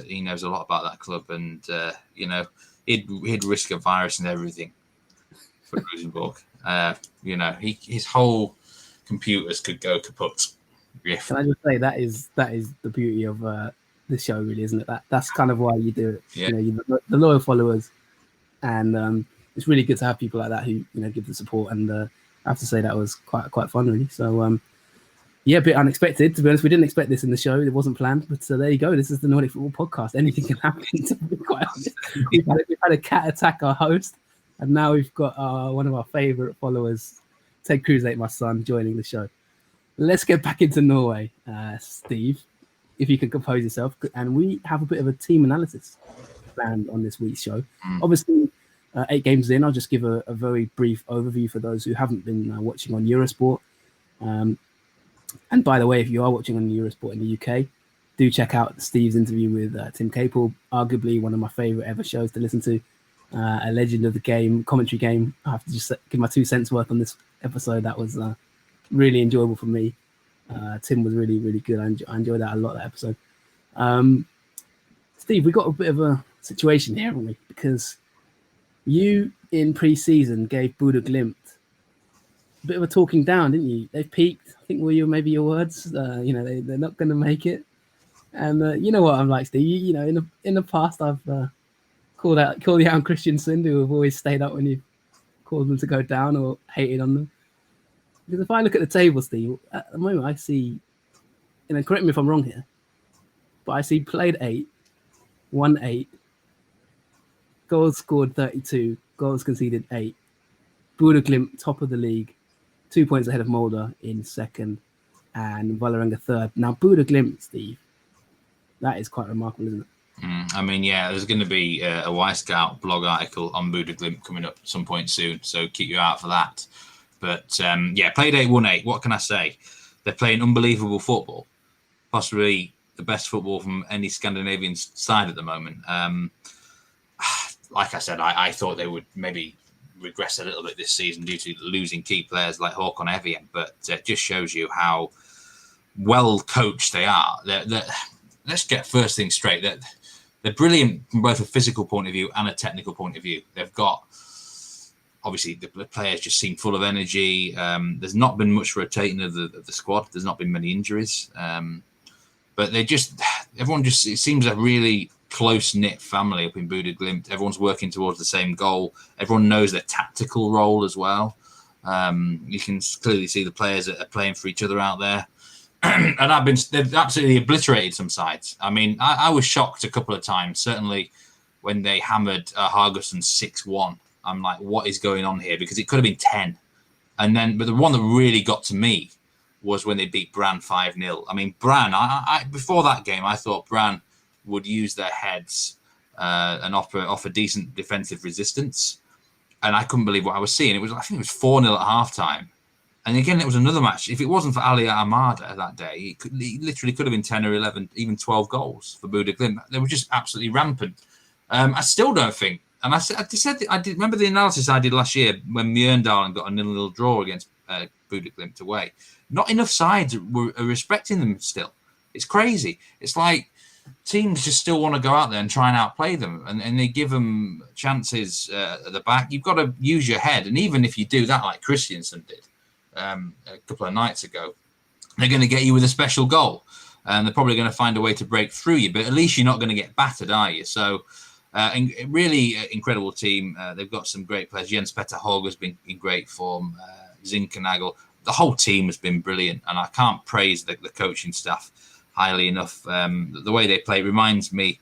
He knows a lot about that club, and he'd risk a virus and everything for Rosenborg. His whole computers could go kaput. Yeah. Can I just say that is the beauty of the show, really, isn't it? That's kind of why you do it. Yeah. The loyal followers, and it's really good to have people like that who give the support. And I have to say that was quite fun, really. So a bit unexpected, to be honest. We didn't expect this in the show; it wasn't planned. But there you go. This is the Nordic Football Podcast. Anything can happen. To be quite honest, we've had a cat attack our host, and now we've got one of our favourite followers, TedCruzAteMySon, joining the show. Let's get back into Norway, Steve, if you could compose yourself. And we have a bit of a team analysis planned on this week's show. Obviously, 8 games in, I'll just give a very brief overview for those who haven't been watching on Eurosport. And by the way, if you are watching on Eurosport in the UK, do check out Steve's interview with Tim Capel, arguably one of my favourite ever shows to listen to. A legend of the game, commentary game. I have to just give my 2 cents worth on this episode. That was really enjoyable for me. Tim was really, really good. I enjoyed that a lot, that episode. Steve, we got a bit of a situation here, haven't we? Because you, in pre-season, gave Buda Glimt a bit of a talking down, didn't you? They've peaked. I think were maybe your words. They're not going to make it. And you know what I'm like, Steve. In the past, I've called you out on Christiansen, who have always stayed up when you called them to go down or hated on them. Because if I look at the table, Steve, at the moment I see, correct me if I'm wrong here, but I see played 8, won 8, goals scored 32, goals conceded 8. Buda Glimt, top of the league, 2 points ahead of Molde in second, and Vålerenga third. Now, Buda Glimt, Steve, that is quite remarkable, isn't it? I mean, there's going to be a Y-Scout blog article on Buda Glimt coming up at some point soon, so keep your eye out for that. But played 8, won 8. What can I say? They're playing unbelievable football, possibly the best football from any Scandinavian side at the moment. Like I said, I thought they would maybe regress a little bit this season due to losing key players like Håkon Evjen, but it just shows you how well coached they are. Let's get first thing straight. They're brilliant from both a physical point of view and a technical point of view. They've got, obviously, the players just seem full of energy. There's not been much rotating of the squad. There's not been many injuries. But everyone it seems a really close-knit family up in Buda Glimt. Everyone's working towards the same goal. Everyone knows their tactical role as well. You can clearly see the players that are playing for each other out there. And they've absolutely obliterated some sides. I mean, I was shocked a couple of times, certainly when they hammered Haugesund 6-1. I'm like, what is going on here? Because it could have been 10. But the one that really got to me was when they beat Brann 5-0. I mean, Brann, I before that game, I thought Brann would use their heads and offer decent defensive resistance. And I couldn't believe what I was seeing. I think it was 4-0 at halftime. And again, it was another match. If it wasn't for Ali Amada that day, it literally could have been 10 or 11, even 12 goals for Buda Glimt. They were just absolutely rampant. I still don't think, and I did remember the analysis I did last year when Mjøndalen got a 0-0 draw against Buda Glimt away. Not enough sides are respecting them still. It's crazy. It's like teams just still want to go out there and try and outplay them, and they give them chances at the back. You've got to use your head, and even if you do that, like Christiansen did a couple of nights ago, they're going to get you with a special goal, and they're probably going to find a way to break through you. But at least you're not going to get battered, are you? So, really incredible team. They've got some great players. Jens Petter Hauge has been in great form. Zinkernagel, the whole team has been brilliant, and I can't praise the coaching staff highly enough. The way they play reminds me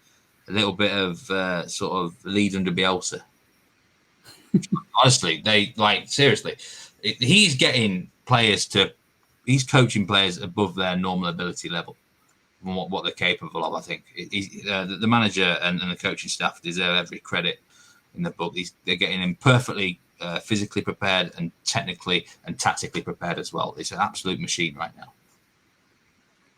a little bit of sort of Leeds under Bielsa. Honestly, seriously, he's coaching players above their normal ability level and what they're capable of. I think the manager and the coaching staff deserve every credit in the book. They're getting him perfectly physically prepared and technically and tactically prepared as well. It's an absolute machine right now.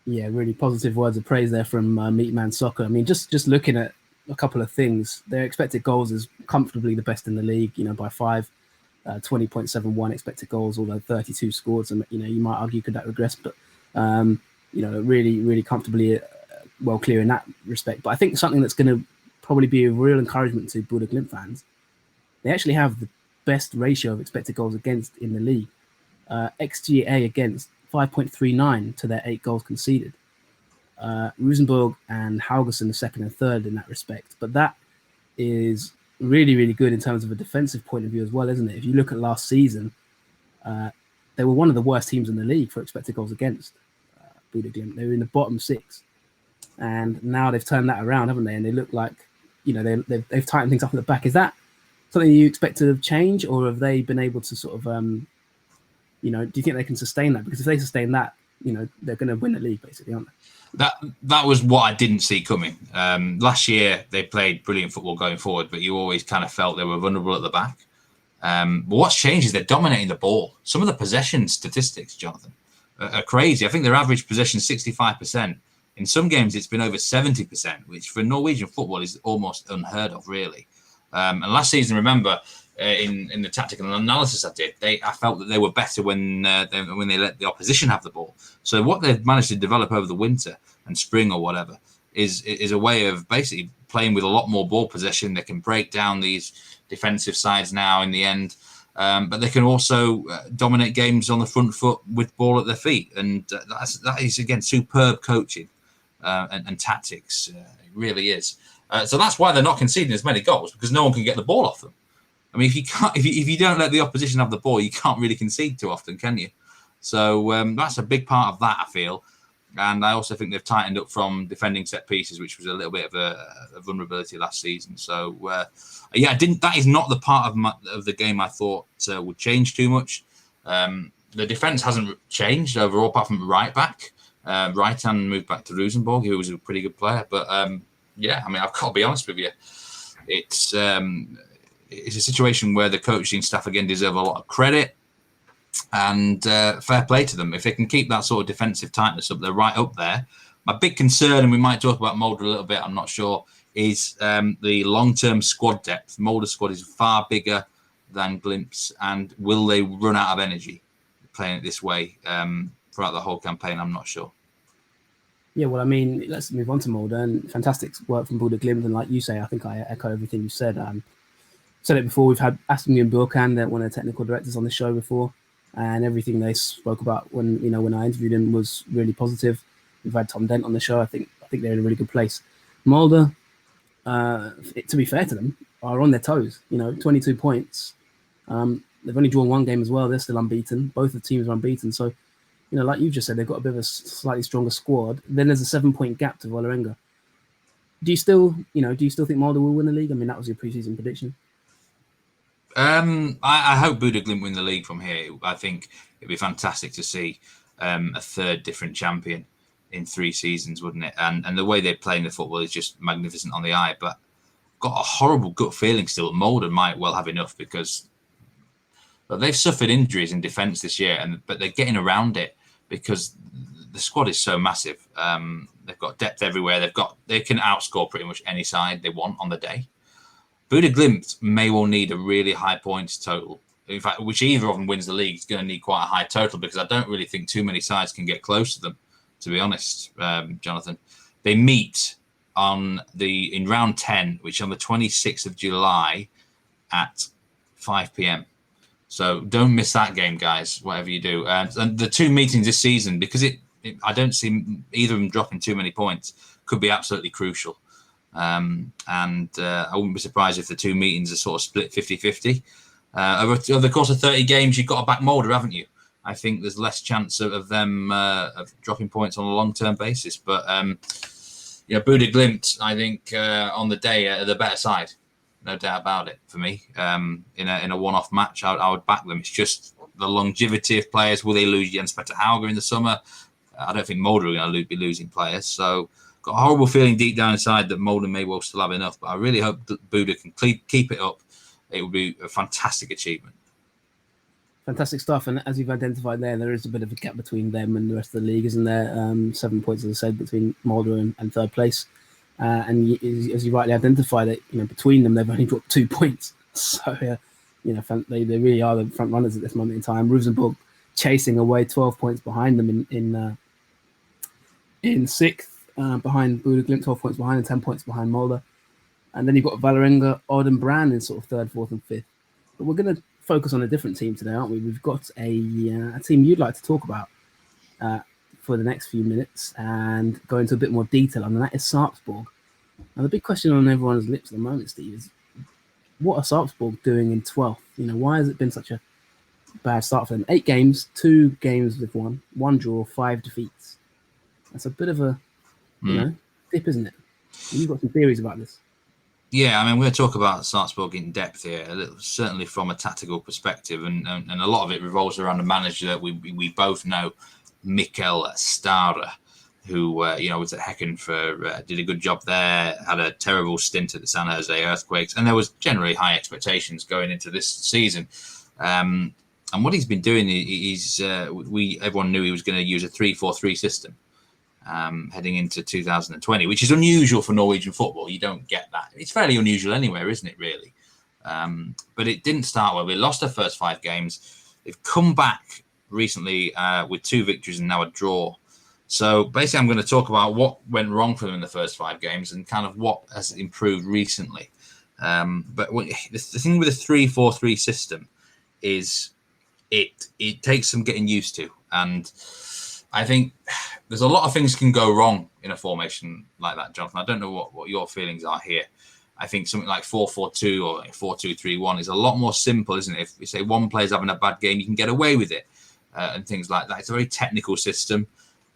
Yeah, really positive words of praise there from Meatman Soccer. I mean, just looking at a couple of things, their expected goals is comfortably the best in the league, by 5, 20.71 expected goals, although 32 scored. So, you might argue could that regress, but, really, really comfortably well clear in that respect. But I think something that's going to probably be a real encouragement to Bodo Glimt fans, they actually have the best ratio of expected goals against in the league. XGA against 5.39 to their 8 goals conceded. Rosenborg and Haugesund are second and third in that respect. But that is really, really good in terms of a defensive point of view as well, isn't it? If you look at last season, they were one of the worst teams in the league for expected goals against. Bodo Glimt. They were in the bottom 6. And now they've turned that around, haven't they? And they look like, they've tightened things up at the back. Is that something you expect to change, or have they been able to sort of, do you think they can sustain that? Because if they sustain that, they're going to win the league, basically, aren't they? That was what I didn't see coming. Last year, they played brilliant football going forward, but you always kind of felt they were vulnerable at the back. But what's changed is they're dominating the ball. Some of the possession statistics, Jonathan, are crazy. I think their average possession is 65%. In some games, it's been over 70%, which for Norwegian football is almost unheard of, really. And last season, remember, in the tactical analysis I did, I felt that they were better when they let the opposition have the ball. So what they've managed to develop over the winter and spring or whatever is a way of basically playing with a lot more ball possession. They can break down these defensive sides now in the end, but they can also dominate games on the front foot with ball at their feet. And that is, again, superb coaching and tactics. It really is. So that's why they're not conceding as many goals, because no one can get the ball off them. I mean, if you don't let the opposition have the ball, you can't really concede too often, can you? So that's a big part of that, I feel. And I also think they've tightened up from defending set pieces, which was a little bit of a vulnerability last season. So that is not the part of the game I thought would change too much. The defense hasn't changed overall, apart from right back. Right hand moved back to Rosenborg, who was a pretty good player. But I've got to be honest with you, it's a situation where the coaching staff again deserve a lot of credit and fair play to them. If they can keep that sort of defensive tightness up, they're right up there. My big concern, and we might talk about Mulder a little bit, I'm not sure, is the long-term squad depth. Mulder's squad is far bigger than Glimt's, and will they run out of energy playing it this way throughout the whole campaign? I'm not sure. Yeah, well, I mean, let's move on to Mulder. And fantastic work from Bodo Glimt. And like you say, I think I echo everything you said. Said it before, we've had Aston Burkhan, one of the technical directors, on the show before, and everything they spoke about when I interviewed him was really positive. We've had Tom Dent on the show. I think they're in a really good place. Mulder, to be fair to them, are on their toes. 22 points. They've only drawn one game as well. They're still unbeaten. Both the teams are unbeaten. So, like you've just said, they've got a bit of a slightly stronger squad. Then there's a 7-point gap to Vålerenga. Do you still think Mulder will win the league? I mean, that was your preseason prediction. I hope Bodo Glimt win the league from here. I think it'd be fantastic to see a third different champion in 3 seasons, wouldn't it? And the way they play in the football is just magnificent on the eye. But I've got a horrible gut feeling still that Mulder might well have enough, because they've suffered injuries in defence this year, but they're getting around it because the squad is so massive. They've got depth everywhere. They can outscore pretty much any side they want on the day. Bodo Glimt may well need a really high points total. In fact, which either of them wins the league is going to need quite a high total, because I don't really think too many sides can get close to them, to be honest, Jonathan. They meet in round 10, which is on the 26th of July at 5 p.m. So don't miss that game, guys, whatever you do. And the 2 meetings this season, because I don't see either of them dropping too many points, could be absolutely crucial. I wouldn't be surprised if the 2 meetings are sort of split 50-50. Over the course of 30 games, you've got to back Mulder, haven't you? I think there's less chance of them of dropping points on a long-term basis. But Buda Glimt, I think on the day are the better side, no doubt about it. For me, in a one-off match, I would back them. It's just the longevity of players. Will they lose Jens Petter Hauger in the summer? I don't think Mulder are going to be losing players. So got a horrible feeling deep down inside that Mulder may well still have enough. But I really hope that Buda can keep it up. It would be a fantastic achievement. Fantastic stuff. And as you've identified there is a bit of a gap between them and the rest of the league, isn't there? 7 points, as I said, between Mulder and third place. And as you rightly identified it, between them, they've only dropped 2 points. So, they really are the front runners at this moment in time. Rosenborg chasing away 12 points behind them in sixth, behind Buda Glimt, 12 points behind and 10 points behind Mulder. And then you've got Vålerenga, Odd and Brand in sort of third, fourth and fifth. But we're going to focus on a different team today, aren't we? We've got a team you'd like to talk about for the next few minutes and go into a bit more detail on, and that is Sarpsborg. Now, the big question on everyone's lips at the moment, Steve, is what are Sarpsborg doing in 12th? Why has it been such a bad start for them? 8 games, 2 games with one draw, 5 defeats. That's a bit of a, dip, isn't it? You've got some theories about this. Yeah, I mean, we're going to talk about Salzburg in depth here, certainly from a tactical perspective, and a lot of it revolves around a manager that we both know, Mikkel Stare, who was at Häcken did a good job there, had a terrible stint at the San Jose Earthquakes, and there was generally high expectations going into this season. And what he's been doing, everyone knew he was going to use a 3-4-3 system. Heading into 2020, which is unusual for Norwegian football. You don't get that. It's fairly unusual anywhere, isn't it, really? But it didn't start well. We lost our first 5 games. They've come back recently with 2 victories and now a draw. So basically, I'm going to talk about what went wrong for them in the first 5 games and kind of what has improved recently. But the thing with a 3-4-3 system is it takes some getting used to. And I think there's a lot of things can go wrong in a formation like that, Jonathan. I don't know what your feelings are here. I think something like 4-4-2 or 4-2-3-1 is a lot more simple, isn't it? If you say one player's having a bad game, you can get away with it and things like that. It's a very technical system.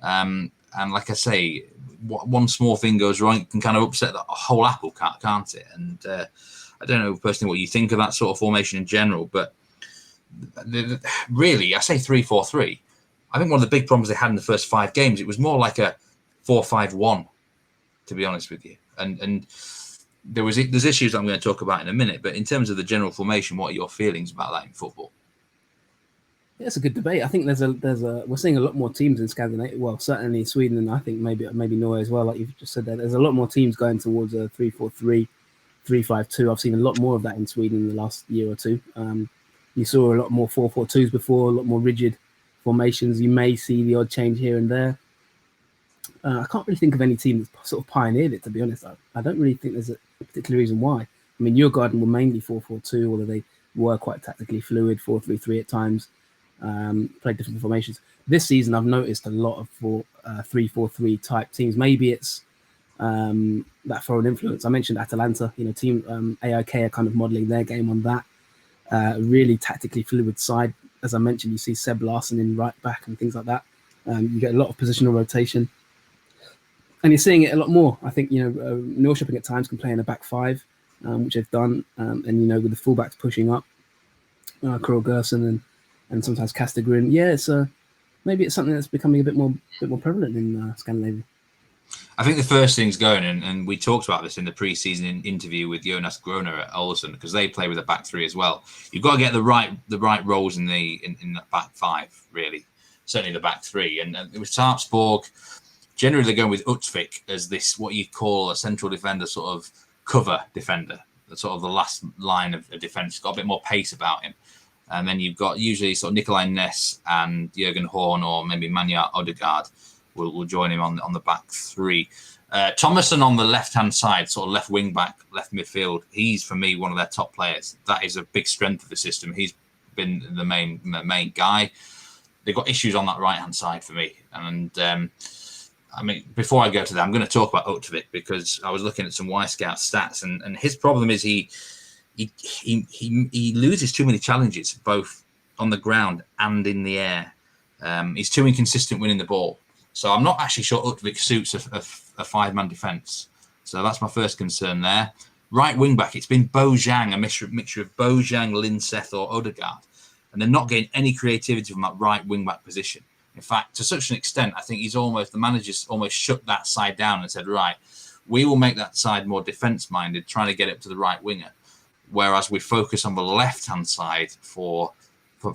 And like I say, one small thing goes wrong, it can kind of upset the whole apple, can't it? And I don't know personally what you think of that sort of formation in general, but really, I say 3-4-3. I think one of the big problems they had in the first 5 games, it was more like a 4-5-1, to be honest with you. And there's issues I'm going to talk about in a minute, but in terms of the general formation, what are your feelings about that in football? Yeah, it's a good debate. I think we're seeing a lot more teams in Scandinavia. Well, certainly Sweden, and I think maybe Norway as well. Like you've just said, there's a lot more teams going towards a 3-4-3, 3-5-2. I've seen a lot more of that in Sweden in the last year or two. You saw a lot more 4-4-2s before, a lot more rigid formations. You may see the odd change here and there. I can't really think of any team that's sort of pioneered it, to be honest. I don't really think there's a particular reason why. I mean, Djurgården were mainly 4-4-2, although they were quite tactically fluid, 4-3-3 at times, played different formations. This season, I've noticed a lot of 3-4-3 type teams. Maybe it's that foreign influence. I mentioned Atalanta, team AIK are kind of modelling their game on that. Really tactically fluid side. As I mentioned, you see Seb Larsson in right back and things like that. You get a lot of positional rotation. And you're seeing it a lot more. I think, Norrköping at times can play in a back 5, which they've done. And, with the fullbacks pushing up, Karl Gerson and sometimes Kastegrin. Yeah, maybe it's something that's becoming a bit more prevalent in Scandinavia. I think the first thing's going, and we talked about this in the pre-season interview with Jonas Groner at Olsen, because they play with a back 3 as well. You've got to get the right roles in the back 5, really. Certainly the back 3. And with Sarpsborg, generally they're going with Utvik as this, what you call a central defender, sort of cover defender, sort of the last line of defence. He's got a bit more pace about him. And then you've got usually sort of Nikolai Ness and Jürgen Horn or maybe Manja Odegaard will join him on the back 3. Thomasson on the left-hand side, sort of left wing back, left midfield. He's, for me, one of their top players. That is a big strength of the system. He's been the main guy. They've got issues on that right-hand side for me. And I mean, before I go to that, I'm going to talk about Utvik because I was looking at some Y-Scout stats, and his problem is he loses too many challenges, both on the ground and in the air. He's too inconsistent winning the ball. So I'm not actually sure Utvik suits a five-man defence. So that's my first concern there. Right wing back, it's been Bojan, a mixture of Bojan, Linseth or Odegaard. And they're not getting any creativity from that right wing back position. In fact, to such an extent, I think the manager's almost shut that side down and said, right, we will make that side more defence-minded, trying to get it to the right winger. Whereas we focus on the left-hand side for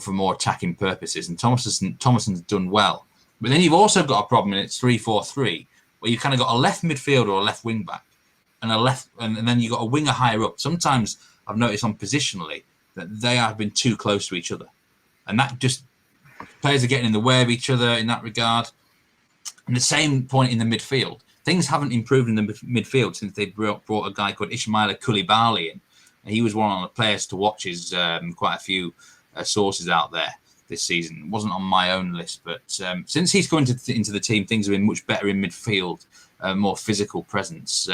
more attacking purposes. And Thomason's done well. But then you've also got a problem in it's 3-4-3, where you've kind of got a left midfielder or a left wing back, and then you've got a winger higher up. Sometimes I've noticed on positionally that they have been too close to each other. And that just, players are getting in the way of each other in that regard. And the same point in the midfield. Things haven't improved in the midfield since they brought a guy called Ismaila Koulibaly in. And he was one of the players to watch. His quite a few sources out there this season. It wasn't on my own list, but since he's come into the team, things have been much better in midfield, more physical presence.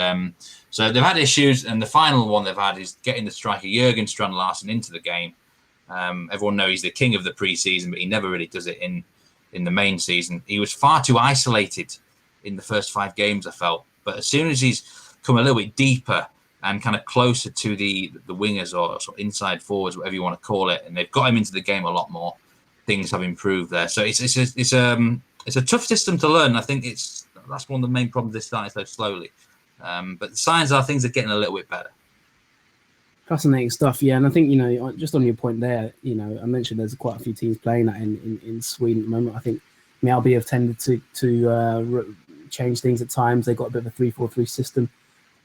So they've had issues, and the final one they've had is getting the striker Jurgen Strand Larsen into the game. Everyone knows he's the king of the pre-season, but he never really does it in the main season. He was far too isolated in the first 5 games, I felt. But as soon as he's come a little bit deeper and kind of closer to the wingers or sort of inside forwards, whatever you want to call it, and they've got him into the game a lot more, things have improved there. So it's a tough system to learn. I think that's one of the main problems they started so slowly. But the signs are things are getting a little bit better. Fascinating stuff, yeah. And I think, just on your point there, I mentioned there's quite a few teams playing that in Sweden at the moment. I think Mjällby have tended to change things at times. They've got a bit of a 3-4-3 system.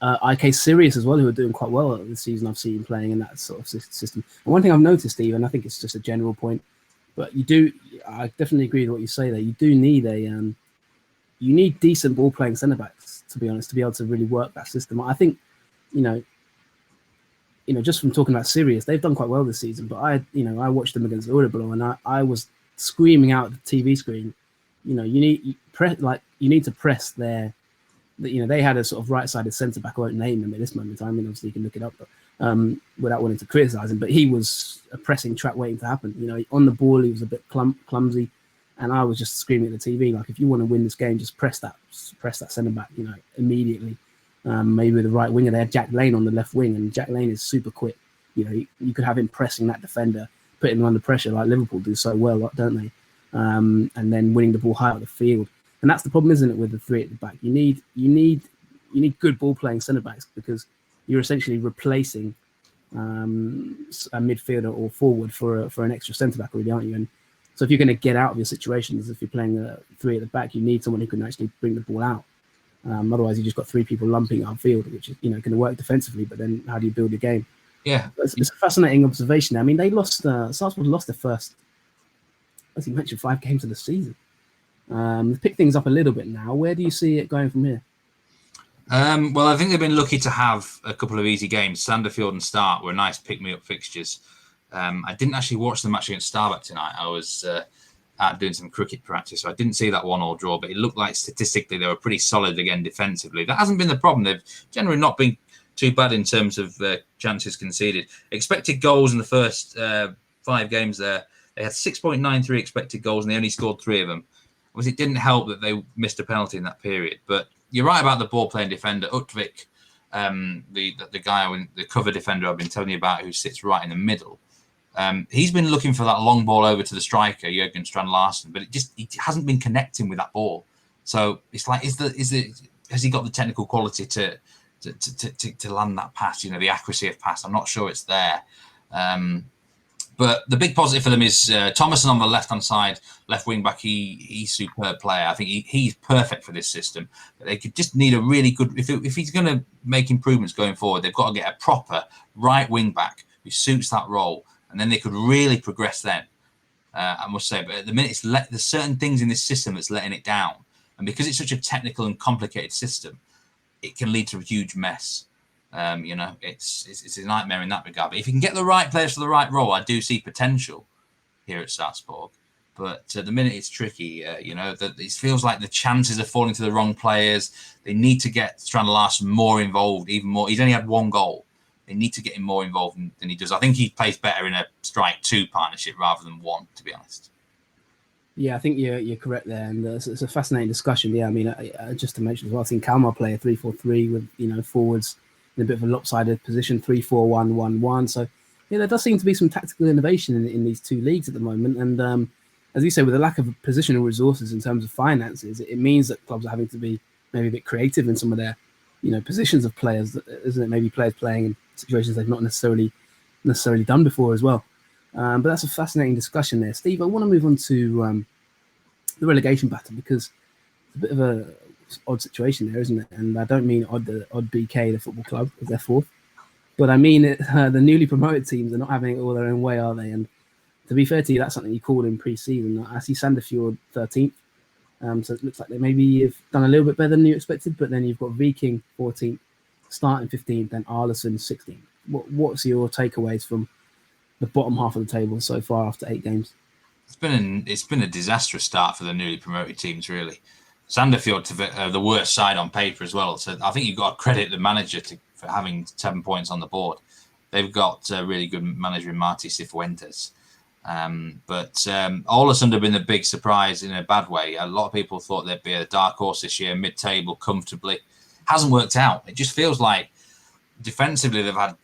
IK Sirius as well, who are doing quite well this season. I've seen playing in that sort of system. And one thing I've noticed, Steve, and I think it's just a general point, but I definitely agree with what you say there. You do need you need decent ball playing centre backs, to be honest, to be able to really work that system. I think, just from talking about Sirius, they've done quite well this season. But I watched them against Örebro, and I was screaming out at the TV screen. You need to press their. They had a sort of right-sided centre-back. I won't name him at this moment in time. Obviously, you can look it up, but without wanting to criticise him. But he was a pressing trap waiting to happen. On the ball, he was a bit clumsy, and I was just screaming at the TV, like, if you want to win this game, just press that centre-back, immediately. Maybe with the right winger, they had Jack Lane on the left wing, and Jack Lane is super quick. You could have him pressing that defender, putting him under pressure like Liverpool do so well, don't they? And then winning the ball high up the field. And that's the problem, isn't it, with the 3 at the back? You need good ball playing centre backs, because you're essentially replacing a midfielder or forward for an extra centre back, really, aren't you? And so if you're going to get out of your situations, if you're playing a 3 at the back, you need someone who can actually bring the ball out. Otherwise, you just got 3 people lumping upfield, which is going to work defensively. But then, how do you build your game? Yeah, it's a fascinating observation. I mean, they lost. Salzburg lost their first, as you mentioned, 5 games of the season. They've picked things up a little bit now. Where do you see it going from here? Well, I think they've been lucky to have a couple of easy games. Sandefjord and Start were nice pick-me-up fixtures. I didn't actually watch the match against Starbuck tonight. I was out doing some cricket practice, so I didn't see that 1-1 draw, but it looked like statistically they were pretty solid again defensively. That hasn't been the problem. They've generally not been too bad in terms of chances conceded. Expected goals in the first 5 games there, they had 6.93 expected goals, and they only scored 3 of them. It didn't help that they missed a penalty in that period. But you're right about the ball-playing defender, Utvik, the guy, the cover defender I've been telling you about, who sits right in the middle. He's been looking for that long ball over to the striker, Jurgen Strand Larsen, but he hasn't been connecting with that ball. So it's like, has he got the technical quality to land that pass? The accuracy of pass. I'm not sure it's there. But the big positive for them is Thomason on the left-hand side, left wing back. He's a superb player. I think he's perfect for this system. But they could just need a really good. If he's going to make improvements going forward, they've got to get a proper right wing back who suits that role, and then they could really progress then. I must say, but at the minute, there's certain things in this system that's letting it down, and because it's such a technical and complicated system, it can lead to a huge mess. It's a nightmare in that regard. But if you can get the right players for the right role, I do see potential here at Salzburg. But at the minute, it's tricky. That it feels like the chances are falling to the wrong players. They need to get Strand Larsen more involved, even more. He's only had 1 goal. They need to get him more involved than he does. I think he plays better in a strike 2 partnership rather than 1, to be honest. Yeah, I think you're correct there, and it's a fascinating discussion. Yeah, I mean, just to mention as well, I've seen Kalmar play a 3-4-3 with forwards in a bit of a lopsided position, 3-4-1-1-1. So yeah, there does seem to be some tactical innovation in these two leagues at the moment. And as you say, with the lack of positional resources in terms of finances, it means that clubs are having to be maybe a bit creative in some of their positions of players, isn't it? Maybe players playing in situations they've not necessarily done before as well. But that's a fascinating discussion there, Steve. I want to move on to the relegation battle because it's a bit of a odd situation there, isn't it? And I don't mean odd BK, the football club, because they're fourth, but I mean the newly promoted teams are not having it all their own way, are they? And to be fair to you, that's something you called in pre-season. I see Sandefjord 13th, so it looks like they maybe have done a little bit better than you expected. But then you've got Viking 14th, starting 15th, then Arlesund 16th. What's your takeaways from the bottom half of the table so far after 8 games? It's been a disastrous start for the newly promoted teams, really. Sandefjord the worst side on paper as well. So I think you've got to credit the manager for having 7 points on the board. They've got a really good manager in Marti Cifuentes. But Ålesund have been the big surprise in a bad way. A lot of people thought they'd be a dark horse this year, mid-table, comfortably. Hasn't worked out. It just feels like defensively they've had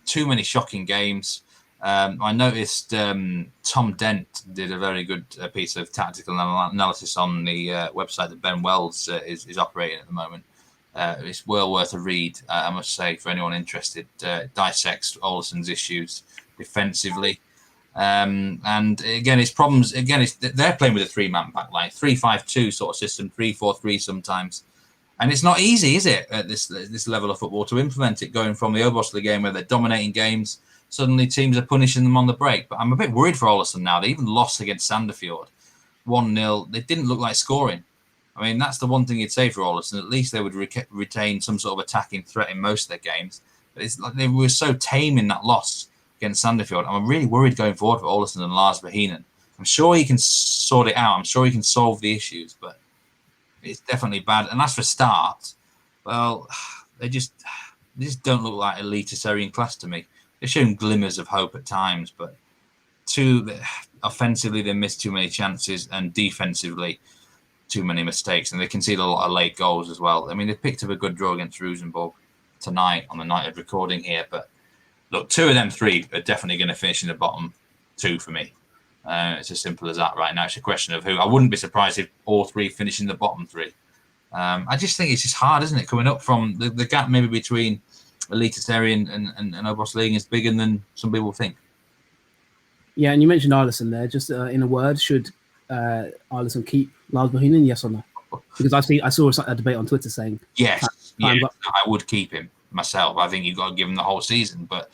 too many shocking games. I noticed Tom Dent did a very good piece of tactical analysis on the website that Ben Wells is operating at the moment. It's well worth a read, I must say, for anyone interested. Dissects Ålesund's issues defensively. And again, it's problems. Again, they're playing with a 3-man back line, 3-5-2 sort of system, 3-4-3 sometimes. And it's not easy, is it, at this level of football to implement it, going from the Obosli game where they're dominating games. Suddenly teams are punishing them on the break. But I'm a bit worried for Ålesund now. They even lost against Sandefjord 1-0. They didn't look like scoring. I mean, that's the one thing you'd say for Ålesund. At least they would retain some sort of attacking threat in most of their games. But it's like they were so tame in that loss against Sandefjord. I'm really worried going forward for Ålesund and Lars Verheenen. I'm sure he can sort it out. I'm sure he can solve the issues, but it's definitely bad. And as for start, well, they just don't look like elitist class to me. They've shown glimmers of hope at times, but offensively they missed too many chances, and defensively too many mistakes, and they conceded a lot of late goals as well. I mean, they picked up a good draw against Rosenborg tonight on the night of recording here, but look, 2 of them 3 are definitely going to finish in the bottom 2 for me. It's as simple as that right now. It's a question of who. I wouldn't be surprised if all 3 finish in the bottom 3. I just think it's just hard, isn't it, coming up from the gap maybe between elitist and Obos League is bigger than some people think. Yeah, and you mentioned Arlesund there. Just in a word, should Arlesund keep Lars Verheenen, yes or no? Because I saw a debate on Twitter saying yes, I would keep him myself. I think you've got to give him the whole season, but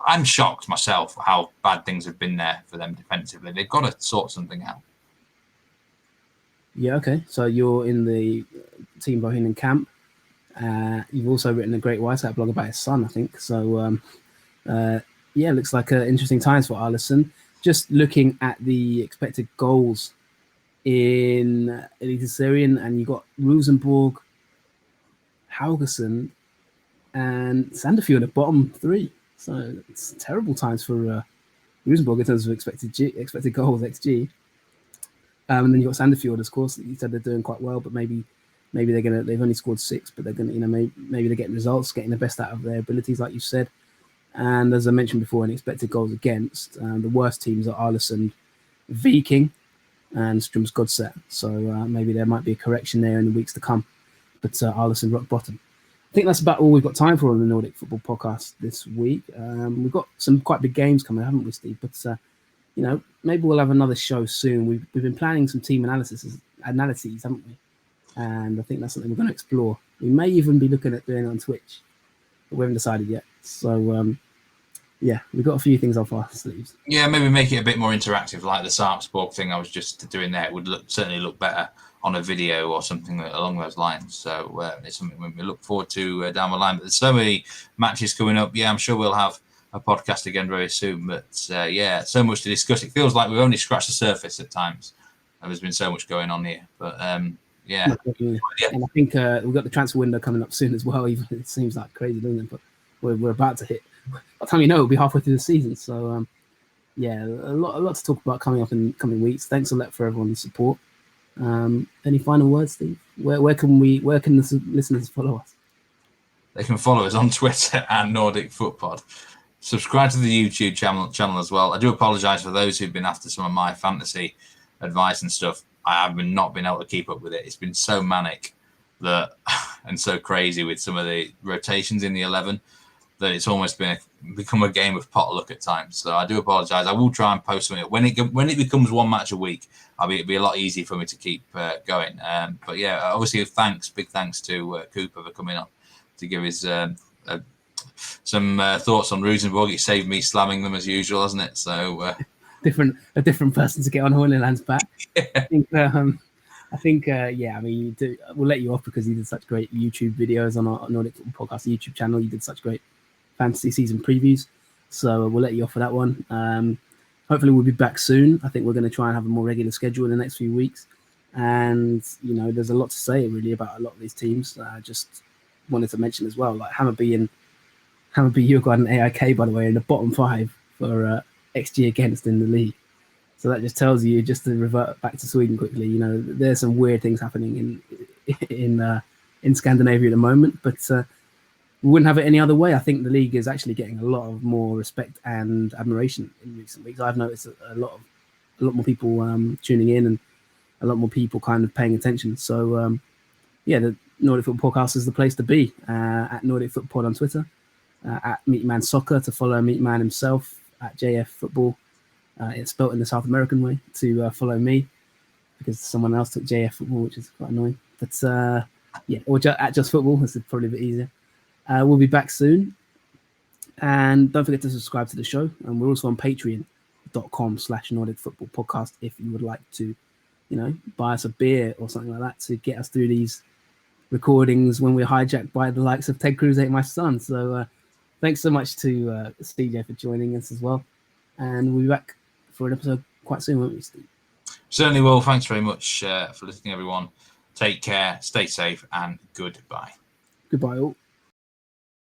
I'm shocked myself how bad things have been there for them defensively. They've got to sort something out. Yeah, okay. So you're in the Team Verheenen camp. You've also written a great Whiteout blog about his son, I think. So, yeah, looks like interesting times for Arlesund. Just looking at the expected goals in Eliteserien, and you've got Rosenborg, Haugesund, and Sandefjord at bottom 3. So it's terrible times for Rosenborg in terms of expected goals, XG. And then you've got Sandefjord, of course. You said they're doing quite well, but maybe they've only scored 6, but they're gonna, maybe they're getting results, getting the best out of their abilities, like you said. And as I mentioned before, in expected goals against, the worst teams are Arlesund, Viking, and Strømsgodset. So maybe there might be a correction there in the weeks to come. But Arlesund rock bottom. I think that's about all we've got time for on the Nordic Football Podcast this week. We've got some quite big games coming, haven't we, Steve? But maybe we'll have another show soon. We've been planning some team analyses, haven't we? And I think that's something we're going to explore. We may even be looking at doing it on Twitch, but we haven't decided yet. So, yeah, we've got a few things off our sleeves. Yeah, maybe make it a bit more interactive, like the Sarpsborg thing I was just doing there. It would certainly look better on a video or something along those lines. So it's something we look forward to down the line. But there's so many matches coming up. Yeah, I'm sure we'll have a podcast again very soon. But yeah, so much to discuss. It feels like we've only scratched the surface at times. And there's been so much going on here. But yeah. And I think we've got the transfer window coming up soon as well. Even it seems like crazy, doesn't it? But we're about to hit. By the time you know, it'll be halfway through the season. So yeah, a lot to talk about coming up in coming weeks. Thanks a lot for everyone's support. Any final words, Steve? Where can the listeners follow us? They can follow us on Twitter at Nordic Footpod. Subscribe to the YouTube channel as well. I do apologise for those who've been after some of my fantasy advice and stuff. I have not been able to keep up with it. It's been so manic that and so crazy with some of the rotations in the 11 that it's almost become a game of potluck at times. So I do apologise. I will try and post something when it becomes one match a week. It'll be a lot easier for me to keep going. But yeah, obviously big thanks to Cooper for coming up to give his some thoughts on Rosenborg. It saved me slamming them as usual, hasn't it? So a different person to get on Horneland's back. Yeah. I think, yeah. I mean, we'll let you off because you did such great YouTube videos on our Nordic Football Podcast YouTube channel. You did such great fantasy season previews, so we'll let you off for that one. Hopefully, we'll be back soon. I think we're going to try and have a more regular schedule in the next few weeks. And there's a lot to say really about a lot of these teams. Just wanted to mention as well, like Hammarby, Djurgården, and AIK, by the way, in the bottom 5 for XG against in the league. So that just tells you, just to revert back to Sweden quickly, there's some weird things happening in Scandinavia at the moment, but we wouldn't have it any other way. I think the league is actually getting a lot of more respect and admiration in recent weeks. I've noticed a lot more people tuning in and a lot more people kind of paying attention. So yeah, the Nordic Football Podcast is the place to be. At Nordic Football on Twitter, at Meatman Soccer to follow Meatman himself, at JF Football. It's spelt in the South American way to follow me because someone else took JF Football, which is quite annoying. But yeah, or at Just Football. This is probably a bit easier. We'll be back soon. And don't forget to subscribe to the show. And we're also on patreon.com/Nordic Football Podcast if you would like to, buy us a beer or something like that to get us through these recordings when we're hijacked by the likes of TedCruzAteMySon. So thanks so much to CJ for joining us as well. And we'll be back for an episode quite soon, won't we, Steve? Certainly will. Thanks very much for listening, everyone. Take care, stay safe, and goodbye. Goodbye, all.